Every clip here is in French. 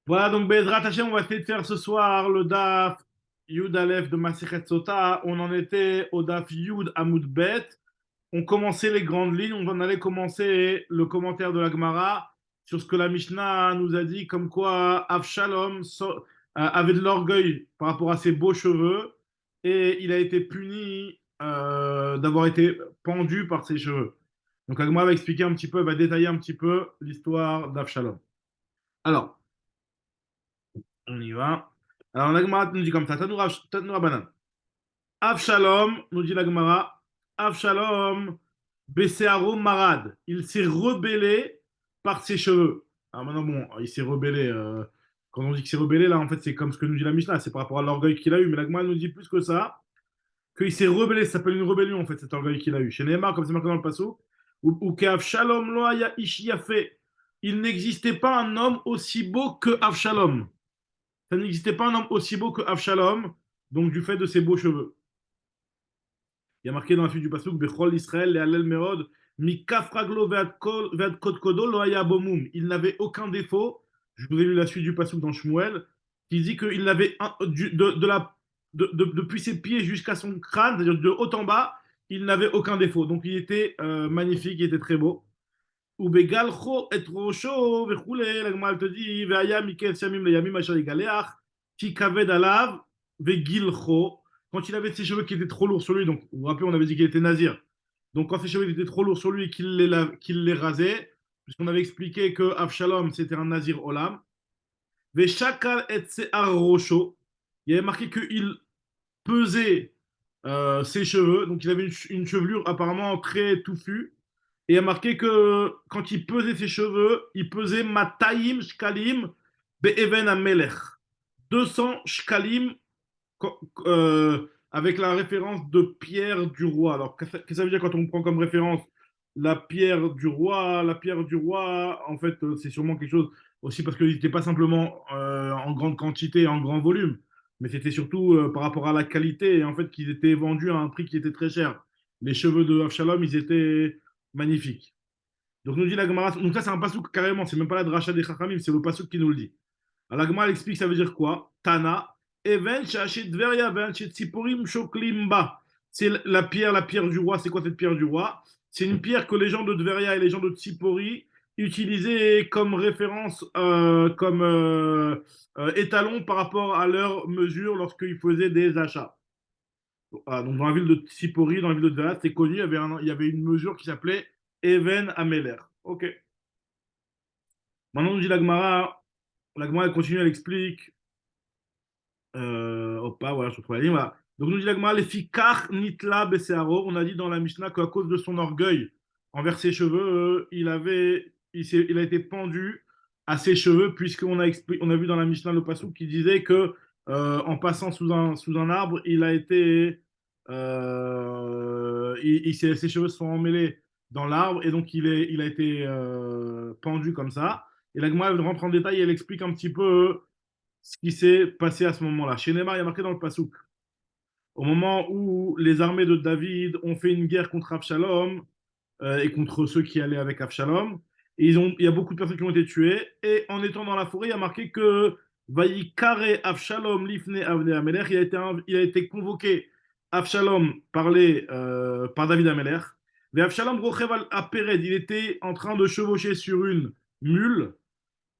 Voilà, donc Bezrat Hashem, on va essayer de faire ce soir le Daf Yud Aleph de Masechet Sota. On en était au Daf Yud Amud Bet. On commençait les grandes lignes. On en allait commencer le commentaire de la Gemara sur ce que la Mishnah nous a dit, comme quoi Avshalom avait de l'orgueil par rapport à ses beaux cheveux et il a été puni d'avoir été pendu par ses cheveux. Donc la Gemara va expliquer un petit peu, va détailler un petit peu l'histoire d'Avshalom. Alors, on y va. Alors, la Gemara nous dit comme ça. Tanoura Banan. Avshalom, nous dit la Gemara. Avshalom, Besséaro Marad. Il s'est rebellé par ses cheveux. Alors maintenant, bon, il s'est rebellé. Quand on dit qu'il s'est rebellé, là, en fait, c'est comme ce que nous dit la Mishnah. C'est par rapport à l'orgueil qu'il a eu. Mais la Gemara nous dit plus que ça. Qu'il s'est rebellé. Ça s'appelle une rébellion, en fait, cet orgueil qu'il a eu. Chez Neymar, comme c'est marqué dans le Passou. Ou qu'Avshalom loaya fait. Il n'existait pas un homme aussi beau que Avshalom. Ça n'existait pas un homme aussi beau que Avshalom, donc du fait de ses beaux cheveux. Il y a marqué dans la suite du pasuk, Bechol Israël, le Halel Merod, Mikaf Raglo ve'ad Kot Kodo lo haya bomum. Il n'avait aucun défaut. Je vous ai lu la suite du pasuk dans Shmuel, qui dit qu'il n'avait depuis ses pieds jusqu'à son crâne, c'est-à-dire de haut en bas, il n'avait aucun défaut. Donc il était magnifique, il était très beau. ובגלחו את ראשו וכולי, לגמל תודי, והיה מקץ ימים לימים אשר יגלח, כי כבד עליו, וגילחו, quand il avait ses cheveux qui étaient trop lourds sur lui, donc vous vous rappelez, on avait dit qu'il était nazir. Donc quand ses cheveux étaient trop lourds sur lui et qu'il les rasait, puisqu'on avait expliqué que Avshalom c'était un nazir olam, Veshakal et se'ar rosho, il y avait marqué qu'il pesait ses cheveux, donc il avait une chevelure apparemment très touffue, et il a marqué que quand il pesait ses cheveux, il pesait Mataim Shkalim Be'even Amelech. 200 Shkalim avec la référence de pierre du roi. Alors, qu'est-ce que ça veut dire quand on prend comme référence la pierre du roi? La pierre du roi, en fait, c'est sûrement quelque chose aussi parce qu'il n'était pas simplement en grande quantité, en grand volume, mais c'était surtout par rapport à la qualité et en fait qu'ils étaient vendus à un prix qui était très cher. Les cheveux de Avshalom, ils étaient magnifiques. Donc nous dit la Gemara, donc ça c'est un pasouk carrément, c'est même pas la dracha des Chachamim, c'est le pasouk qui nous le dit. Alors la Gemara elle explique ça veut dire quoi? Tana, even shachet dveria ben tsiporim shoklimba. C'est la pierre du roi. C'est quoi cette pierre du roi? C'est une pierre que les gens de Dveria et les gens de Tsipori utilisaient comme référence, comme étalon par rapport à leur mesure lorsqu'ils faisaient des achats. Ah, donc dans la ville de Tsipori, dans la ville de Dveria, c'était connu, il y avait une mesure qui s'appelait Even Ameler. Ok. Maintenant, on dit la Gemara elle continue, elle explique. Opa, voilà, je trouve la ligne. Voilà. Donc, nous dit la Gemara, les fikar nitla besearo. On a dit dans la Mishnah qu'à cause de son orgueil envers ses cheveux, il a été pendu à ses cheveux, on a vu dans la Mishnah le passage qui disait que en passant sous un arbre, ses cheveux se sont emmêlés dans l'arbre et donc il a été pendu comme ça. Et la Gemara elle rentre en détail et elle explique un petit peu ce qui s'est passé à ce moment-là. Chez Neymar, il y a marqué dans le Passouk, au moment où les armées de David ont fait une guerre contre Avshalom et contre ceux qui allaient avec Avshalom, et il y a beaucoup de personnes qui ont été tuées, et en étant dans la forêt, il y a marqué que Vaïkare Avshalom Lifne Avne Amelech, il a été convoqué Avshalom par David Amelech, mais Avshalom Rochev à Péred, il était en train de chevaucher sur une mule,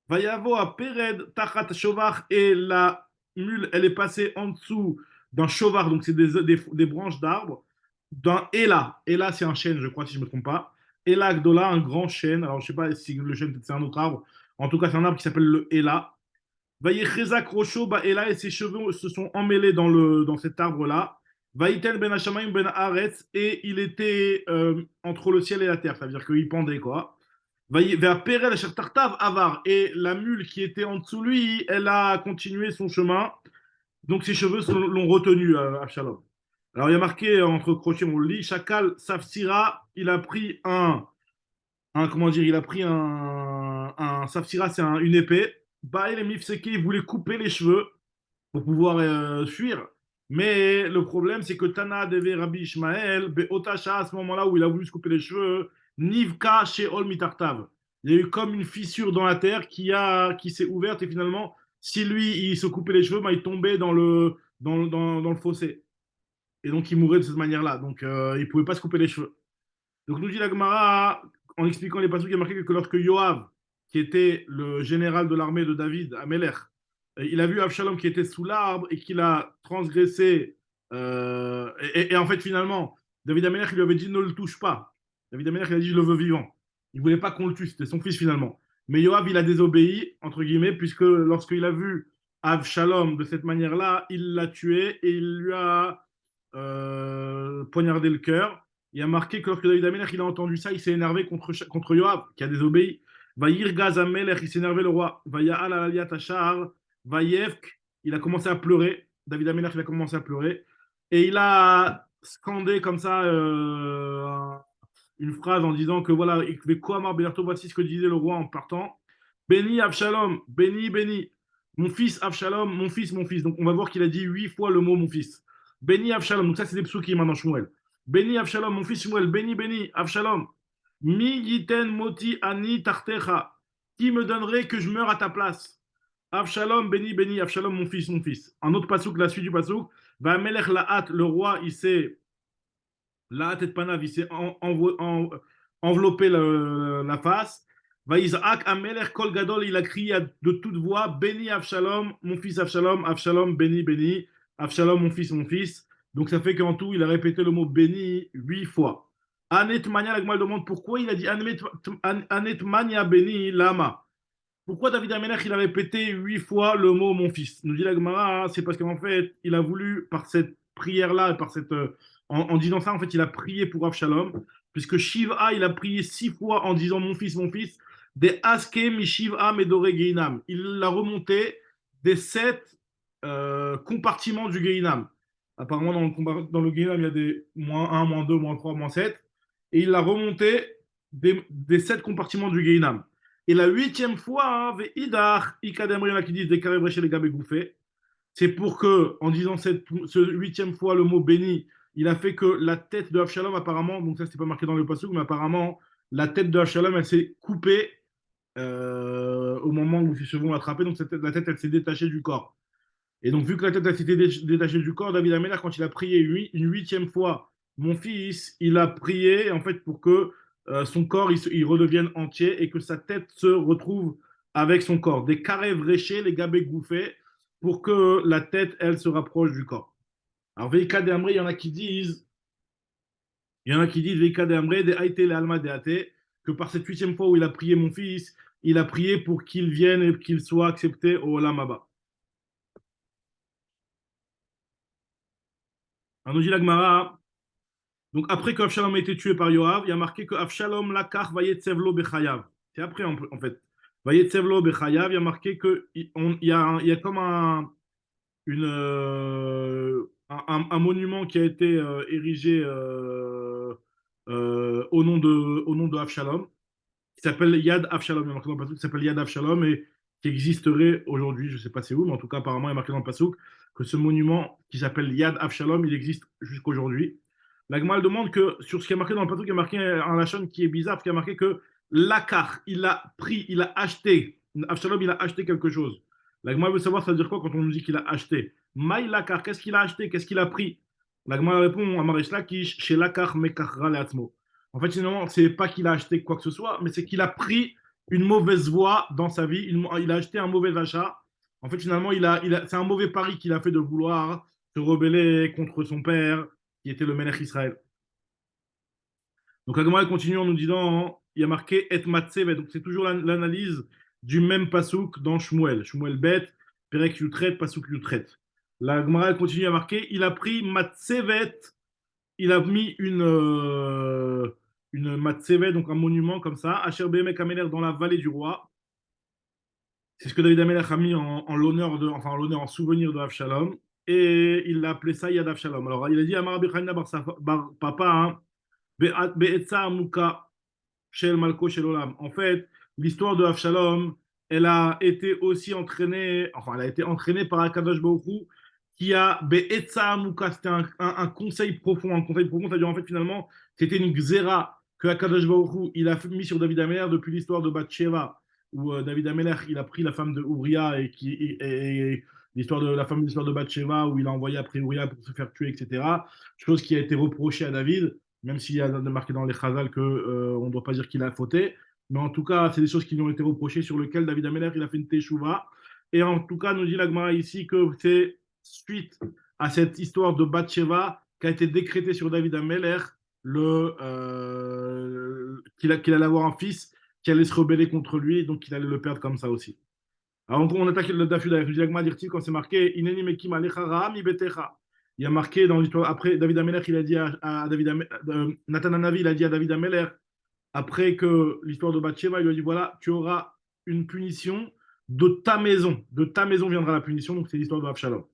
Vayavo à Pered, Tachat Shovar, et la mule, elle est passée en dessous d'un Shovar, donc c'est des branches d'arbres, d'un Ela. Ela, c'est un chêne, je crois, si je ne me trompe pas. Ela Gdola, un grand chêne. Alors, je ne sais pas si le chêne, c'est un autre arbre. En tout cas, c'est un arbre qui s'appelle le Ela. Vayechezak Rocho, bah, Ela et ses cheveux se sont emmêlés dans cet arbre-là. Vaïtel ben Hashamayim ben Haaretz, et il était entre le ciel et la terre, c'est-à-dire qu'il pendait, quoi. Avar, et la mule qui était en dessous de lui, elle a continué son chemin, donc ses cheveux l'ont retenu à Shalom. Alors il y a marqué entre crochets, on le lit, Shakal Safsira, il a pris comment dire, il a pris un Safsira, c'est une épée. Baïl et Mifseke, il voulait couper les cheveux pour pouvoir fuir. Mais le problème, c'est que Tana devait Rabbi Ishmael, Beotacha, à ce moment-là où il a voulu se couper les cheveux, Nivka Sheol Mitartav. il y a eu comme une fissure dans la terre qui s'est ouverte et finalement, si lui, il se coupait les cheveux, bah, il tombait dans le fossé. Et donc, il mourait de cette manière-là. Donc, il ne pouvait pas se couper les cheveux. Donc, nous dit la Gemara, en expliquant les passages, il y a marqué que lorsque Yoav, qui était le général de l'armée de David, Amelech, il a vu Avshalom qui était sous l'arbre et qu'il a transgressé. Et en fait, finalement, David Amelech, il lui avait dit ne le touche pas. David Amelech, il a dit je le veux vivant. Il ne voulait pas qu'on le tue, c'était son fils finalement. Mais Yoav, il a désobéi, entre guillemets, puisque lorsqu'il a vu Avshalom de cette manière-là, il l'a tué et il lui a poignardé le cœur. Il a marqué que lorsque David Amelech il a entendu ça, il s'est énervé contre Yoav, qui a désobéi. Va Yirgaz Amelech, il s'est énervé le roi. Va Ya'al Aliyat Ashar, va Yevk, il a commencé à pleurer. David Amelech, il a commencé à pleurer. Et il a scandé comme ça une phrase en disant que voilà, voici ce que disait le roi en partant. Béni Avshalom, béni, béni. Mon fils Avshalom, mon fils, mon fils. Donc on va voir qu'il a dit 8 fois le mot mon fils. Béni Avshalom, donc ça c'est des psukim maintenant Shmuel. Béni Avshalom, mon fils Shmuel, béni, béni, Avshalom. Mi yiten moti ani tartecha. Qui me donnerait que je meure à ta place? Avshalom, béni, béni, Avshalom, mon fils, mon fils. Un autre pasouk, la suite du pasouk. Va melech laat, le roi, il s'est la tête panav, il s'est enveloppé la face. Va Isaac Amelech Kol Gadol, il a crié de toute voix béni Avshalom, mon fils Avshalom, Avshalom, béni, béni, Avshalom, mon fils, mon fils. Donc ça fait qu'en tout, il a répété le mot béni 8 fois. Anet Mania, la Gemara demande pourquoi il a dit Anet Mania béni Lama. Pourquoi David Amelech il a répété 8 fois le mot mon fils? Nous dit la Gemara, c'est parce qu'en fait, il a voulu, par cette prière-là, en disant ça, en fait, il a prié pour Avshalom, puisque Shiva, il a prié 6 fois en disant mon fils, des Aske mi Shiva Medore Geinam. Il l'a remonté des 7 compartiments du Geinam. Apparemment, dans le Geinam, il y a des -1, -2, -3, -7. Et il l'a remonté des 7 compartiments du Geinam. Et la 8e fois, il y en a qui disent des carrés les gabé gouffés. C'est pour que, en disant ce 8e fois le mot béni, il a fait que la tête de Avshalom, apparemment, donc ça c'était pas marqué dans le passage, mais apparemment, la tête de Avshalom, elle s'est coupée au moment où ils se vont l'attraper, donc la tête, elle s'est détachée du corps. Et donc, vu que la tête, elle s'était détachée du corps, David Améler, quand il a prié une 8e fois, mon fils, il a prié, en fait, pour que son corps, il redevienne entier et que sa tête se retrouve avec son corps. Des carrés vréchés, les gabés gouffés, pour que la tête, elle, se rapproche du corps. Alors, Veika de Amré, il y en a qui disent Veika de Amré, de Haïté, le Alma de Haté, que par cette 8e fois où il a prié mon fils, il a prié pour qu'il vienne et qu'il soit accepté au Olam Haba. Alors, nous dit la Gemara, donc après que Avshalom a été tué par Yoav, il y a marqué que Avshalom lakach vayetzevlo bechayav. C'est après en fait. Vayetzevlo bechayav, il y a marqué que il y a comme un monument qui a été érigé au nom de Avshalom, qui s'appelle Yad Avshalom. Il y a marqué dans le passage qui s'appelle Yad Avshalom et qui existerait aujourd'hui, je ne sais pas c'est où, mais en tout cas apparemment il y a marqué dans le passage que ce monument qui s'appelle Yad Avshalom, il existe jusqu'aujourd'hui. La Gemara demande que sur ce qui est marqué dans le passage, il y a marqué un lachon qui est bizarre, qui a marqué que Lakar, il a pris, il a acheté, Avshalom, il a acheté quelque chose. La Gemara veut savoir ça veut dire quoi quand on nous dit qu'il a acheté. Maï Lakar, qu'est-ce qu'il a acheté, qu'est-ce qu'il a pris? La Gemara répond à Marish Lakish, chez Lakar Mekachra Leatzmo. En fait, finalement, c'est pas qu'il a acheté quoi que ce soit, mais c'est qu'il a pris une mauvaise voie dans sa vie. Il a acheté un mauvais achat. En fait, finalement, c'est un mauvais pari qu'il a fait de vouloir se rebeller contre son père, qui était le Melech Israël. Donc, la Gemara continue en nous disant il y a marqué Et Matseve. Donc, c'est toujours l'analyse du même pasouk dans Shmuel. Shmuel Bet, Perek Yutret, pasouk Yutret. La Gemara continue à marquer il a pris Matsevet, il a mis une matzeve, donc un monument comme ça, Asher Bemek Améler dans la vallée du roi. C'est ce que David Améler a mis en l'honneur en l'honneur, en souvenir de Avshalom. Et il l'a appelé ça Yad Avshalom. Alors, il a dit à Amar Bichanina bar papa, hein, Be'etza Amuka Shel Malko Shel Olam. En fait, l'histoire de Avshalom, elle a été aussi entraînée, enfin, elle a été entraînée par Akadosh Baruch Hu, qui a Be'etza Amuka, c'était un conseil profond. Un conseil profond, c'est-à-dire en fait, finalement, c'était une xéra que Akadosh Baruch Hu, il a mis sur David Ameler depuis l'histoire de Bathsheba, où David Ameler, il a pris la femme de Uriah et l'histoire de la fameuse histoire de Bathsheba, où il a envoyé après Uriah pour se faire tuer, etc. Chose qui a été reprochée à David, même s'il y a marqué dans les Chazal que on ne doit pas dire qu'il a fauté. Mais en tout cas, c'est des choses qui lui ont été reprochées sur lesquelles David Ameler, il a fait une teshuva. Et en tout cas, nous dit l'Agmara ici que c'est suite à cette histoire de Bathsheba qui a été décrétée sur David Ameler qu'il allait avoir un fils qui allait se rebeller contre lui, donc qu'il allait le perdre comme ça aussi. Alors on attaque le Dafud avec Jagma dit quand c'est marqué Ineni Mekim Alecha Raham Ibetecha. Il y a marqué dans l'histoire, après David Ameler, il a dit à David Nathan Hanavi, il a dit à David Ameler, après que l'histoire de Bathsheba, il lui a dit voilà, tu auras une punition de ta maison viendra la punition, donc c'est l'histoire de Avshalom.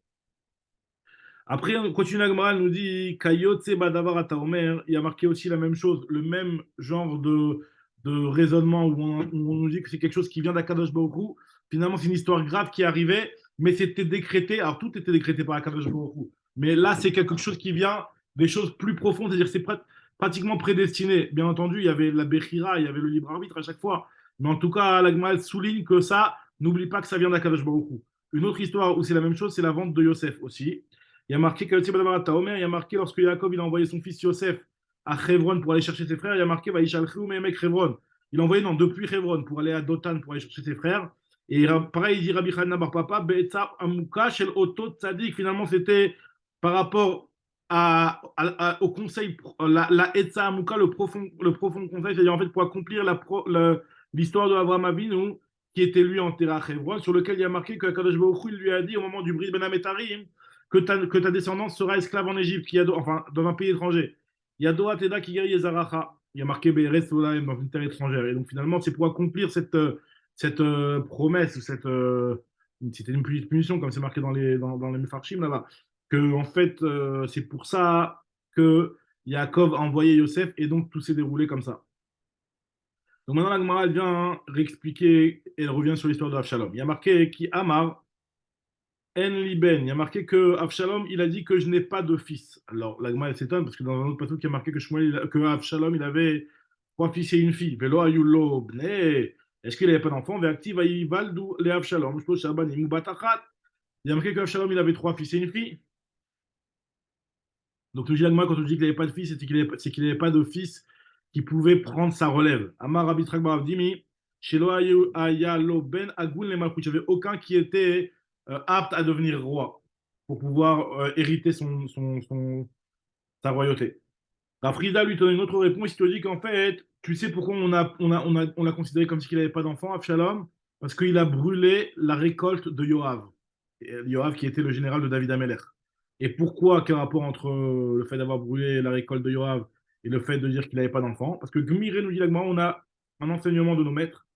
Après, on continue l'Agmara, elle nous dit Kayotse Badavar Ataomer, il y a marqué aussi la même chose, le même genre de raisonnement où on nous dit que c'est quelque chose qui vient d'Akadosh Baruch Hu. Finalement, c'est une histoire grave qui arrivait, mais c'était décrété. Alors, tout était décrété par Akadosh Baruch Hu. Mais là, c'est quelque chose qui vient des choses plus profondes, c'est-à-dire que c'est pratiquement prédestiné. Bien entendu, il y avait la Bechira, il y avait le libre arbitre à chaque fois. Mais en tout cas, l'Agmara souligne que ça, n'oublie pas que ça vient d'Akadosh Baruch Hu. Une autre histoire où c'est la même chose, c'est la vente de Yosef aussi. Il y a marqué que il y a marqué lorsque Yaakov il a envoyé son fils Yosef à Hebron pour aller chercher ses frères, il y a marqué Hebron. Il a envoyé depuis Hebron pour aller à Dotan pour aller chercher ses frères. Et pareil, il dit Rabbi Hanna Bar Papa, Be'etza Amuka Shel Oto Tzadik. Finalement, c'était par rapport au conseil, la Etza Amuka, le profond conseil, c'est-à-dire en fait pour accomplir l'histoire de Avraham Avinu, qui était lui enterré à Hebron, sur lequel il y a marqué que Kadosh Baruch Hu lui a dit au moment du bris Ben Ametarim, que ta descendance sera esclave en Égypte, enfin, dans un pays étranger. Yadoa Teda Kigeri Yezaracha. Il y a marqué Be'eretz Olaim dans une terre étrangère. Et donc finalement, c'est pour accomplir cette promesse, c'était une punition, comme c'est marqué dans les Mefarshim là-bas, que en fait, c'est pour ça que Yaakov a envoyé Yosef et donc tout s'est déroulé comme ça. Donc maintenant, la Gemara, elle vient réexpliquer et elle revient sur l'histoire de Avshalom. Il y a marqué qui Amar En Liben, il y a marqué que Avshalom, il a dit que je n'ai pas de fils. Alors, la Gemara, elle s'étonne parce que dans un autre passage, il y a marqué que Avshalom, il avait trois fils et une fille. Velo ayulo bne. Est-ce qu'il n'avait pas d'enfant? Ve'aktiv valdu le Avshalom. Je pense Shabanim Batachat. Il y a marqué qu'Avshalom, il avait trois fils et une fille. Donc, le Gemara, quand on dit qu'il n'avait pas de fils, c'est qu'il n'avait pas de fils qui pouvait prendre sa relève. Amar Rabbi Trakbar Dimi, Shelo ayalo ben agun le malchut. Il n'y avait aucun qui était apte à devenir roi pour pouvoir hériter sa royauté. Frida lui donne une autre réponse. Il te dit qu'en fait, tu sais pourquoi on l'a considéré comme si il n'avait pas d'enfant, Absalom? Parce qu'il a brûlé la récolte de Yoav. Yoav qui était le général de David Ameller. Et pourquoi, quel rapport entre le fait d'avoir brûlé la récolte de Yoav et le fait de dire qu'il n'avait pas d'enfant? Parce que Gmiré nous dit l'agma, on a un enseignement de nos maîtres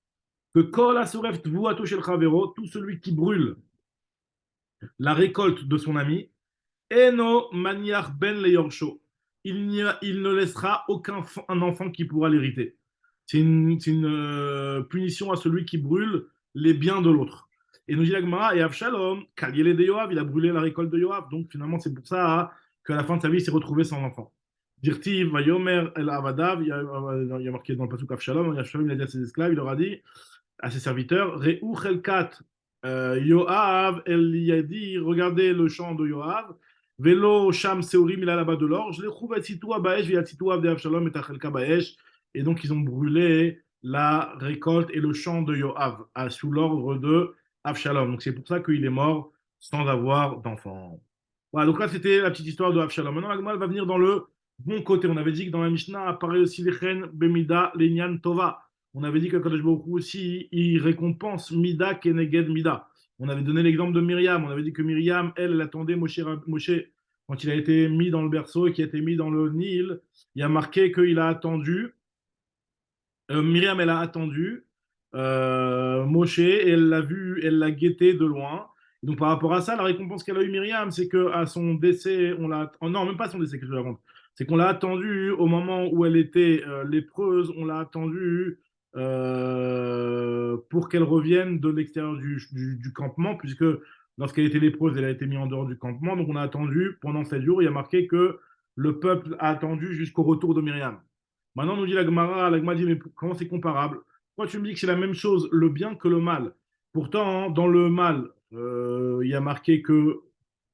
que Kol Asoref Tvuato Shel Chavero, tout celui qui brûle la récolte de son ami, Eno maniach ben leyorsho. Il ne laissera aucun un enfant qui pourra l'hériter. C'est une punition à celui qui brûle les biens de l'autre. Et nous dit l'Agmara, et Avshalom, Kaliele de Yoav, il a brûlé la récolte de Yoav. Donc finalement, c'est pour ça qu'à la fin de sa vie, il s'est retrouvé sans enfant. Dirtiv, Vayomer, El Avadav, il y a marqué dans le pasuk Avshalom, Avshalom, il a dit à ses esclaves, il leur a dit à ses serviteurs, Reu Chelkat Yoav, El Yadi, regardez le champ de Yoav, Velo Sham Seorim, il a là-bas de l'or. Je les trouve à Titoua Baesh, via Titoua de Avshalom et Tachelka Baesh. Et donc, ils ont brûlé la récolte et le champ de Yoav sous l'ordre de Avshalom. Donc, c'est pour ça qu'il est mort sans avoir d'enfant. Voilà, donc là, c'était la petite histoire de Avshalom. Maintenant, la Gemara va venir dans le bon côté. On avait dit que dans la Mishnah apparaît aussi l'Echen Bemida Lenyan Tova. On avait dit que Kadosh Baruch Hu aussi, il récompense Mida Keneged Mida. On avait donné l'exemple de Myriam. On avait dit que Myriam, elle attendait Moshe quand il a été mis dans le berceau et qui a été mis dans le Nil. Il y a marqué qu'il a attendu. Myriam, elle a attendu Moshe et elle l'a vu, elle l'a guetté de loin. Donc par rapport à ça, la récompense qu'elle a eu Myriam, c'est qu'à son décès, on l'a. Oh, non, même pas son décès que je raconte. C'est qu'on l'a attendu au moment où elle était lépreuse, on l'a attendu pour qu'elle revienne de l'extérieur du campement, puisque lorsqu'elle était lépreuse, elle a été mise en dehors du campement. Donc on a attendu pendant 7 jours. Il y a marqué que le peuple a attendu jusqu'au retour de Myriam. Maintenant, nous dit la Gemara dit, mais comment c'est comparable? Pourquoi tu me dis que c'est la même chose, le bien que le mal? Pourtant, dans le mal, il y a marqué que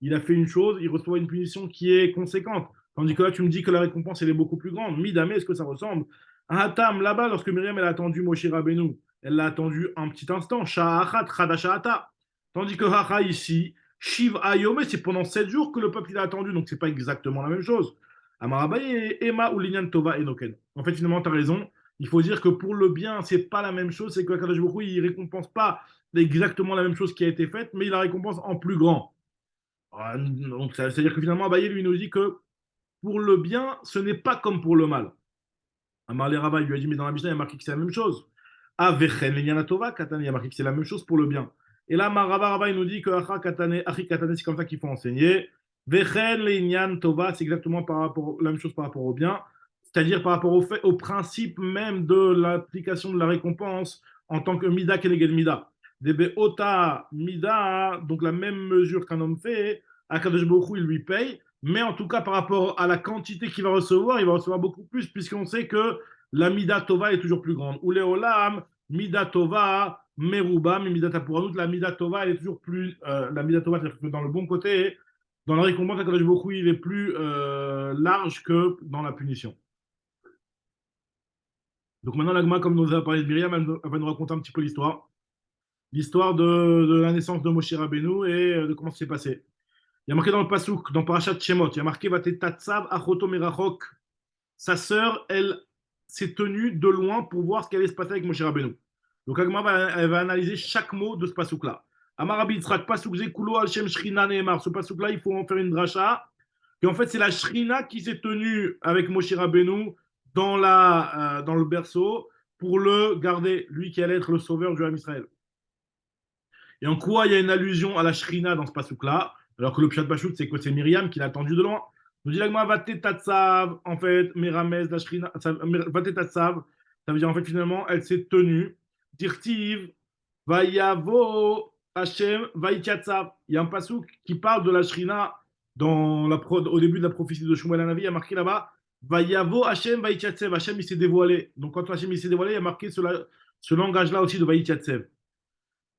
il a fait une chose, il reçoit une punition qui est conséquente. Tandis que là, tu me dis que la récompense, elle est beaucoup plus grande. Midame, est-ce que ça ressemble? À Hatam, là-bas, lorsque Myriam, elle a attendu Moshe Rabbeinu, elle l'a attendu un petit instant. Sha'achat, chadasha'ata. Tandis que Hacha, ici, Shiv Ayome, c'est pendant 7 jours que le peuple il a attendu, donc c'est pas exactement la même chose. Amarabaye et Emma ou Linyan Tova Enoken. En fait, finalement, tu as raison. Il faut dire que pour le bien, c'est pas la même chose. C'est que Kadosh Baruch Hu, il récompense pas exactement la même chose qui a été faite, mais il la récompense en plus grand. Donc, c'est-à-dire que finalement, Abaye lui nous dit que pour le bien, ce n'est pas comme pour le mal. Amar le Rava lui a dit, mais dans la Mishnah, il y a marqué que c'est la même chose. Avechen Linyan Tova Katane, il y a marqué que c'est la même chose pour le bien. Et là, Rava, il nous dit que Achi Katane, c'est comme ça qu'il faut enseigner. Vechen Linyan Tova, c'est exactement la même chose par rapport au bien, c'est-à-dire par rapport au principe même de l'application de la récompense en tant que Mida Keneged Mida. Debe Ota Mida, donc la même mesure qu'un homme fait, Akadosh Baruch Hu, il lui paye, mais en tout cas par rapport à la quantité qu'il va recevoir, il va recevoir beaucoup plus, puisqu'on sait que la Mida Tova est toujours plus grande. Ou les Olam, Mida Tova, Meruba, mais Mida Tapuranut, la Mida Tova, elle est toujours plus. La Mida Tova, c'est dans le bon côté, dans la récompense, Akadosh Baruch Hu, il est plus large que dans la punition. Donc maintenant, l'Agma, comme nous a parlé de Myriam, elle va nous raconter un petit peu l'histoire. L'histoire de la naissance de Moshe Rabbeinu et de comment ça s'est passé. Il y a marqué dans le Pasuk, dans Parashat Shemot, il y a marqué Vatetatsav achoto merachok. Sa sœur, elle s'est tenue de loin pour voir ce qui allait se passer avec Moshe Rabbeinu. Donc Agma, elle va analyser chaque mot de ce pasuk-là. Amarabi Yitzhak, pasuk zekulo al shem shrina neemar. Ce pasuk-là, il faut en faire une dracha. Et en fait, c'est la shrina qui s'est tenue avec Moshe Rabbeinu dans le berceau pour le garder, lui qui allait être le sauveur du Ham Israël. Et en quoi il y a une allusion à la Shrina dans ce pasuk-là, alors que le Pshat Pashut, c'est que c'est Myriam qui l'a attendu de loin. Nous dit l'agma Vatetatsav, en fait, Merames, la Shrina, Vatetatsav, ça veut dire en fait finalement, elle s'est tenue. Dirtiv, Vayavo, Hashem, Vaïtiatsav. Il y a un pasuk qui parle de la Shrina au début de la prophétie de Shmuel Hanavi, il y a marqué là-bas, Vayavo, Hashem, Vaïtiatsev. Hashem, il s'est dévoilé. Donc quand Hashem, il s'est dévoilé, il y a marqué ce langage-là aussi de Vaïtiatsev.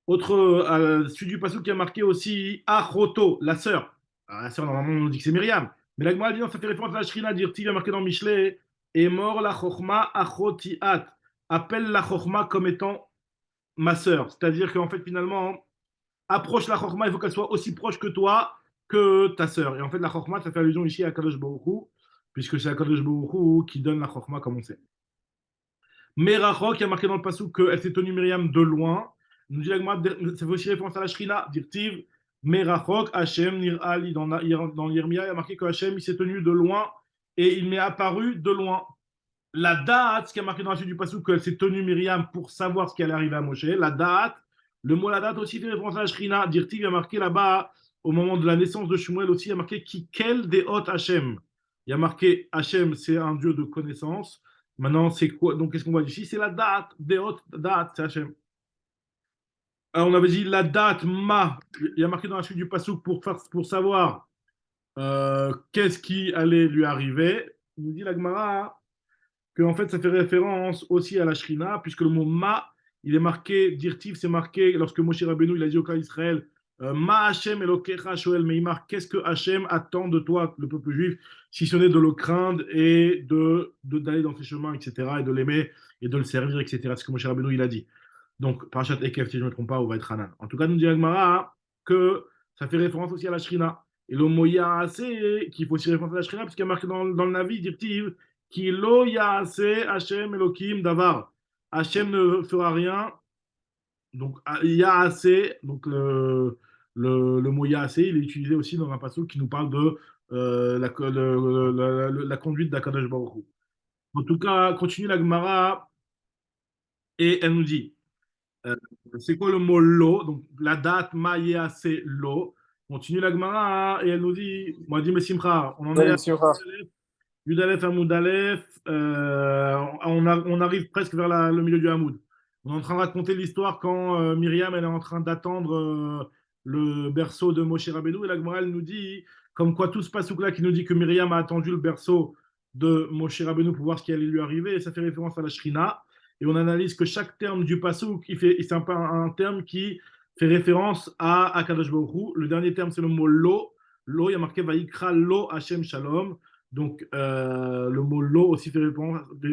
Autre, celui du passage qui a marqué aussi Achoto, la sœur. Alors, la sœur, normalement, on dit que c'est Myriam. Mais la Gemara dit non, ça fait référence à la Shrina, dire il a marqué dans Michelet est mort la Chochma Achotiat. Appelle la Chochma comme étant ma sœur. C'est-à-dire qu'en fait, finalement, approche la Chochma, il faut qu'elle soit aussi proche que toi, que ta sœur. Et en fait, la Chochma, ça fait allusion ici à Kadosh Baruch Hu, puisque c'est à Kadosh Baruch Hu qui donne la Chochma, comme on sait. Merachok, il y a marqué dans le passage qu'elle s'est tenue Myriam de loin. Nous dit la Gemara, ça fait aussi référence à la Shrina, dirtiv, Merachok, Hachem, Nirali, dans l'Irmia, il y a marqué que Hachem, il s'est tenu de loin et il m'est apparu de loin. La date, ce qui a marqué dans la suite du passage, qu'elle s'est tenue Myriam pour savoir ce qui allait arriver à Moshe, la date, le mot la date aussi fait référence à la Shrina, dirtiv, il y a marqué là-bas, au moment de la naissance de Shmuel aussi, il y a marqué Kikel Deot Hachem. Il y a marqué Hachem, c'est un dieu de connaissance. Maintenant, c'est quoi? Donc, qu'est-ce qu'on voit ici? C'est la date, des hautes dates, c'est Hachem. Alors, on avait dit la date, ma. Il y a marqué dans la suite du Passouk pour savoir qu'est-ce qui allait lui arriver. Il nous dit la Gemara que en fait, ça fait référence aussi à la Shrina, puisque le mot ma, il est marqué, dirtif, c'est marqué lorsque Moshe Rabbeinu, il a dit au cas d'Israël, ma Hachem Elokecha Shoel Meimar, qu'est-ce que Hachem attend de toi, le peuple juif, si ce n'est de le craindre et d'aller dans ses chemins, etc., et de l'aimer et de le servir, etc. C'est ce que Moshe Rabbeinu, il a dit. Donc, Parashat Ekef, si je ne me trompe pas, ou va être Hanan. En tout cas, nous dit Agmara que ça fait référence aussi à la Shrina. Et le mot Yaase, qui faut aussi référence à la Shrina, puisqu'il y a marqué dans le Navi, dirtif, qui lo Yaase Hashem Elohim Davar. Hashem ne fera rien. Donc, Yaase, donc le mot Yaase, il est utilisé aussi dans un passage qui nous parle de la conduite d'Akadosh Baruch Hu. En tout cas, continue la Gemara et elle nous dit. Euh, c'est quoi le mot lo? Donc, la date Maïa, c'est lo. Continue la Gemara et elle nous dit, moi, dit, mais Simcha, on en est à Salut, Simcha. Yudalef, Hamoud Aleph, on arrive presque vers le milieu du Hamoud. On est en train de raconter l'histoire quand Myriam, elle est en train d'attendre le berceau de Moshe Rabbeinu et la Gemara, elle nous dit, comme quoi tout ce pasouk-là qui nous dit que Myriam a attendu le berceau de Moshe Rabbeinu pour voir ce qui allait lui arriver, et ça fait référence à la Shrina. Et on analyse que chaque terme du passouk, c'est un terme qui fait référence à Akadosh Baruch Hu. Le dernier terme, c'est le mot lo. Lo, il y a marqué Vaikra lo Hashem Shalom. Donc, le mot lo aussi fait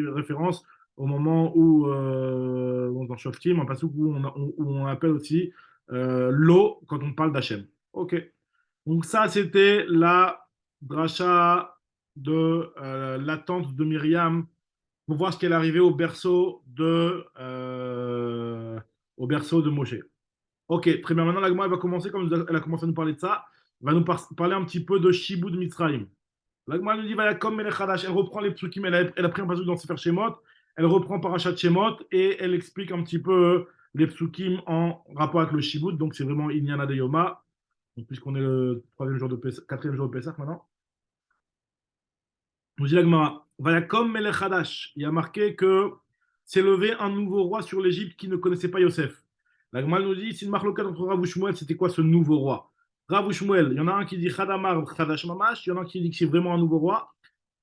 référence au moment où, dans Shoftim, un passouk où on appelle aussi lo quand on parle d'Hachem. Ok. Donc, ça, c'était la dracha de l'attente de Myriam pour voir ce qu'elle arrivait au berceau de Moshe. Ok, très bien. Maintenant, la Gemara, elle va commencer, comme elle a commencé à nous parler de ça, elle va nous parler un petit peu de Shibud Mitzrayim. La Gemara nous dit, comme Melech Hadash, elle reprend les psukim, elle a pris un passage dans Sefer Shemot, elle reprend Parashat Shemot et elle explique un petit peu les psukim en rapport avec le Shibud. Donc, c'est vraiment Inyana de Yoma, donc, puisqu'on est le quatrième jour de Pessah maintenant. Nous dit la Gemara, Vayakom Melech Hadash, il y a marqué que s'est levé un nouveau roi sur l'Égypte qui ne connaissait pas Yosef. La Gemara nous dit, c'est une marloquette entre Rav Shmuel, c'était quoi ce nouveau roi? Rav Shmuel, il y en a un qui dit Khadamar Khadash Mamash, il y en a un qui dit que c'est vraiment un nouveau roi.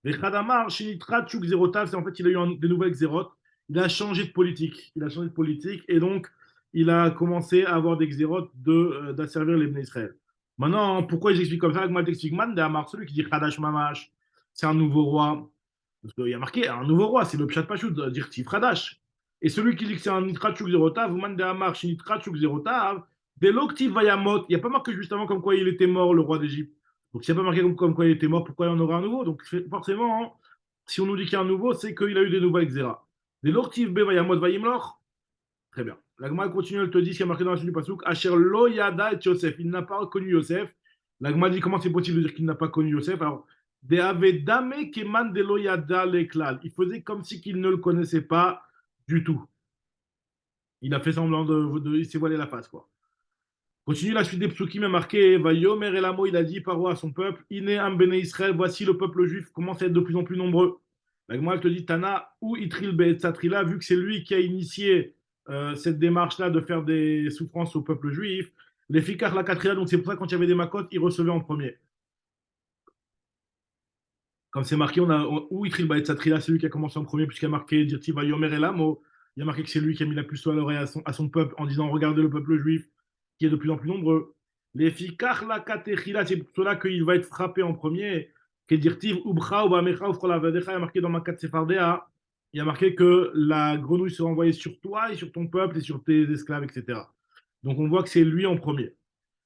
Mais Khadamar, Shinitra Tchouk Zerotav, c'est en fait il a eu des nouvelles xérotes, il a changé de politique. Il a changé de politique et donc il a commencé à avoir des xérotes d'asservir les Bnei Israël. Maintenant, pourquoi j'explique comme ça? La Gemara t'explique Man de Amar, celui qui dit Khadash Mamash c'est un nouveau roi. Parce qu'il y a marqué un nouveau roi, c'est le Pshat Pashut, dire Tifradash. Et celui qui dit que c'est un Nitrachuk Zerotav, vous mandez à marche Nitrachuk Zerotav, dès l'octive Vayamot, il n'y a pas marqué justement comme quoi il était mort, le roi d'Égypte. Donc s'il n'y a pas marqué comme quoi il était mort, pourquoi il y en aura un nouveau? Donc forcément, hein, si on nous dit qu'il y a un nouveau, c'est qu'il a eu des nouvelles Xéra. Dès l'octive B Vayamot Vayimlor, très bien. La Gemara continue, elle te dit ce qui est marqué dans la suite du Pasuk, Asher lo yada et Yosef, il n'a pas connu Yosef. La Gemara dit comment c'est possible de dire qu'il n'a pas connu Yosef? Alors, il faisait comme si qu'il ne le connaissait pas du tout. Il a fait semblant il s'est voilé la face, quoi. Continue la suite des psukim est marqué Vayomer Elamo, il a dit paroi à son peuple Ine am bene Israël, voici le peuple juif commence à être de plus en plus nombreux. La Gemara elle te dit Tana ou Itril Be'etzatrila, vu que c'est lui qui a initié cette démarche-là de faire des souffrances au peuple juif, les Fikar la Katrila, donc c'est pour ça que quand il y avait des makotes, il recevait en premier. Comme c'est marqué, on a où Itril Baetzatrila, c'est lui qui a commencé en premier, puisqu'il a marqué Dirti Vayomer Elamo. Il y a marqué que c'est lui qui a mis la puce à l'oreille à son peuple en disant regardez le peuple juif qui est de plus en plus nombreux. Les fikar la katechila, c'est pour cela qu'il va être frappé en premier. Que dirtiv ubcha ou bamecha ou frolavadecha, il y a marqué dans Makat Sefardea, il y a marqué que la grenouille sera envoyée sur toi et sur ton peuple et sur tes esclaves, etc. Donc on voit que c'est lui en premier.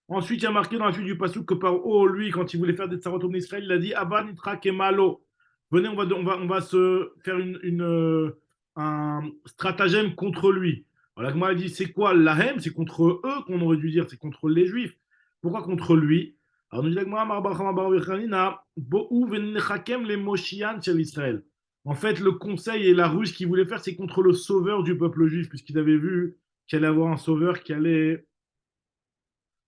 Ensuite, il y a marqué dans la suite du Passouk que par haut, lui, quand il voulait faire des tsarot en Israël, il a dit Abba nitra kemalo. Venez, on va se faire un stratagème contre lui. Alors, moi, il dit c'est quoi l'ahem? C'est contre eux qu'on aurait dû dire, c'est contre les juifs. Pourquoi contre lui? Alors, nous dit les Moshian chez l'Israël. En fait, le conseil et la ruse qu'il voulait faire, c'est contre le sauveur du peuple juif, puisqu'il avait vu qu'il allait avoir un sauveur qui allait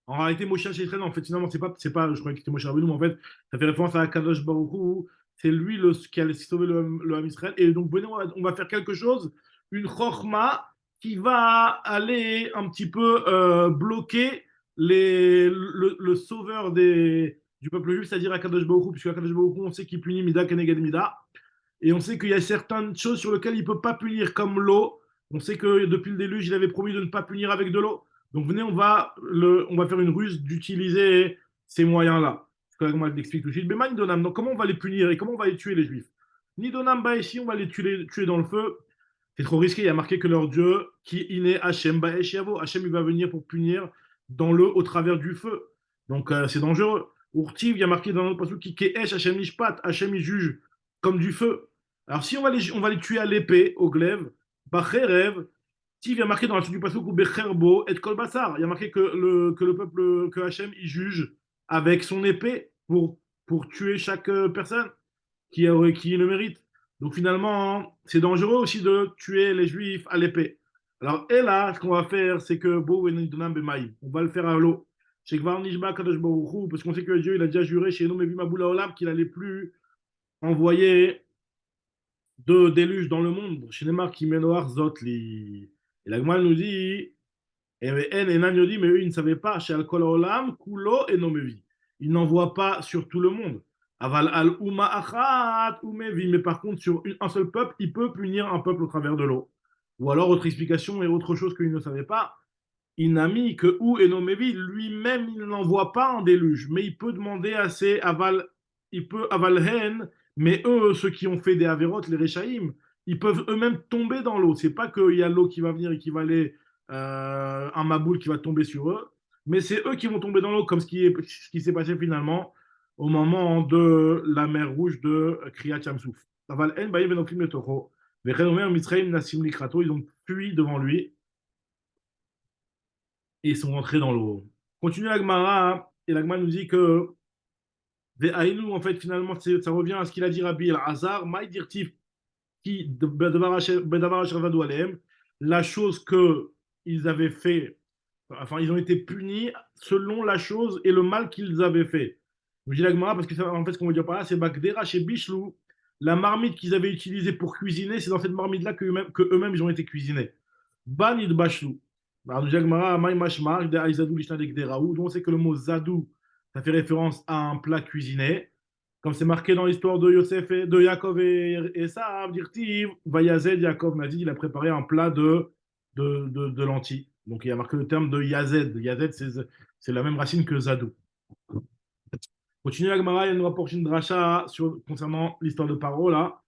en réalité, Moshe Shaitan, en fait, finalement, c'est pas, je croyais que c'était Moshe Rabbeinu, mais en fait, ça fait référence à Kadosh Baruch Hu, c'est lui qui allait sauver le Ham Israël. Et donc, venez, on va faire quelque chose, une chorma qui va aller un petit peu bloquer le sauveur du peuple juif, c'est-à-dire Kadosh Baruch Hu, puisque Kadosh Baruch Hu, on sait qu'il punit Mida Keneged Mida. Et on sait qu'il y a certaines choses sur lesquelles il ne peut pas punir, comme l'eau. On sait que depuis le déluge, il avait promis de ne pas punir avec de l'eau. Donc venez, on va faire une ruse d'utiliser ces moyens-là. C'est comme elle l'explique tout de suite. Mais Donam, donc comment on va les punir et comment on va les tuer, les juifs? Ni Donam Baeshi, on va les tuer dans le feu. C'est trop risqué. Il y a marqué que leur Dieu, qui iné Hachem Baeshi Yavo, Hachem, il va venir pour punir au travers du feu. Donc c'est dangereux. Urtiv, il y a marqué dans notre passage qui Keesh Hachem Ishpat, Hachem, il juge comme du feu. Alors si on va les tuer à l'épée, au glaive, Bacherev, il y a marqué dans la suite du passage où Becherbo et Kolbassar. Il y a marqué que le peuple, que Hachem, il juge avec son épée pour tuer chaque personne qui le mérite. Donc finalement, c'est dangereux aussi de tuer les juifs à l'épée. Alors, et là, ce qu'on va faire, c'est que on va le faire à l'eau. Parce qu'on sait que Dieu il a déjà juré chez nous, mais qu'il n'allait plus envoyer de déluge dans le monde. Chez les marques qui mènent Zotli. Et la Gemara nous dit, nous dit, mais eux, ils ne savaient pas, chez Alkol Olam, Kulo et Nomevi. Ils n'envoient pas sur tout le monde. Aval al Uma Achat Umevi. Mais par contre, sur un seul peuple, il peut punir un peuple au travers de l'eau. Ou alors, autre explication et autre chose qu'il ne savait pas, Inami, que ou Enomevi, lui-même, il n'envoie pas un déluge, mais il peut demander à ses aval, il peut avalhen, mais eux, ceux qui ont fait des avérotes, les Réchaïm, ils peuvent eux-mêmes tomber dans l'eau. C'est pas qu'il y a l'eau qui va venir et qui va aller, un maboule qui va tomber sur eux, mais c'est eux qui vont tomber dans l'eau, comme ce qui s'est passé finalement au moment de la mer Rouge de Kriyat Yamsouf. Aval en, baïm, benoklim, le toro. Les Rénommés en Mitzrayim, Nassim Likrato, ils ont fui devant lui et ils sont rentrés dans l'eau. Continue l'Agmara, et l'Agmara nous dit que Ve'ainu, en fait, finalement, ça revient à ce qu'il a dit Rabbi El-Hazar, Maï dirtif, qui, Bedavar Asher Vadou Alehem, la chose qu'ils avaient fait, enfin, ils ont été punis selon la chose et le mal qu'ils avaient fait. Je dis l'Agmara parce que, en fait, ce qu'on veut dire par là, c'est Bakdera chez Bishlou, la marmite qu'ils avaient utilisée pour cuisiner, c'est dans cette marmite-là que eux-mêmes, ils ont été cuisinés. Banid Bashlou. Alors, nous dit l'Agmara, Maï Mashmar, de Aïzadou Lishna de Gderaou, dont on sait que le mot Zadou, ça fait référence à un plat cuisiné. Comme c'est marqué dans l'histoire de Yosef et de Yaakov et Esav, dirtiv, Vayazed, Yaakov m'a dit, il a préparé un plat de lentilles. Donc il a marqué le terme de Yazed. Yazed, c'est la même racine que Zadou. Continue la Gemara, elle nous rapporte une dracha concernant l'histoire de Paro, là.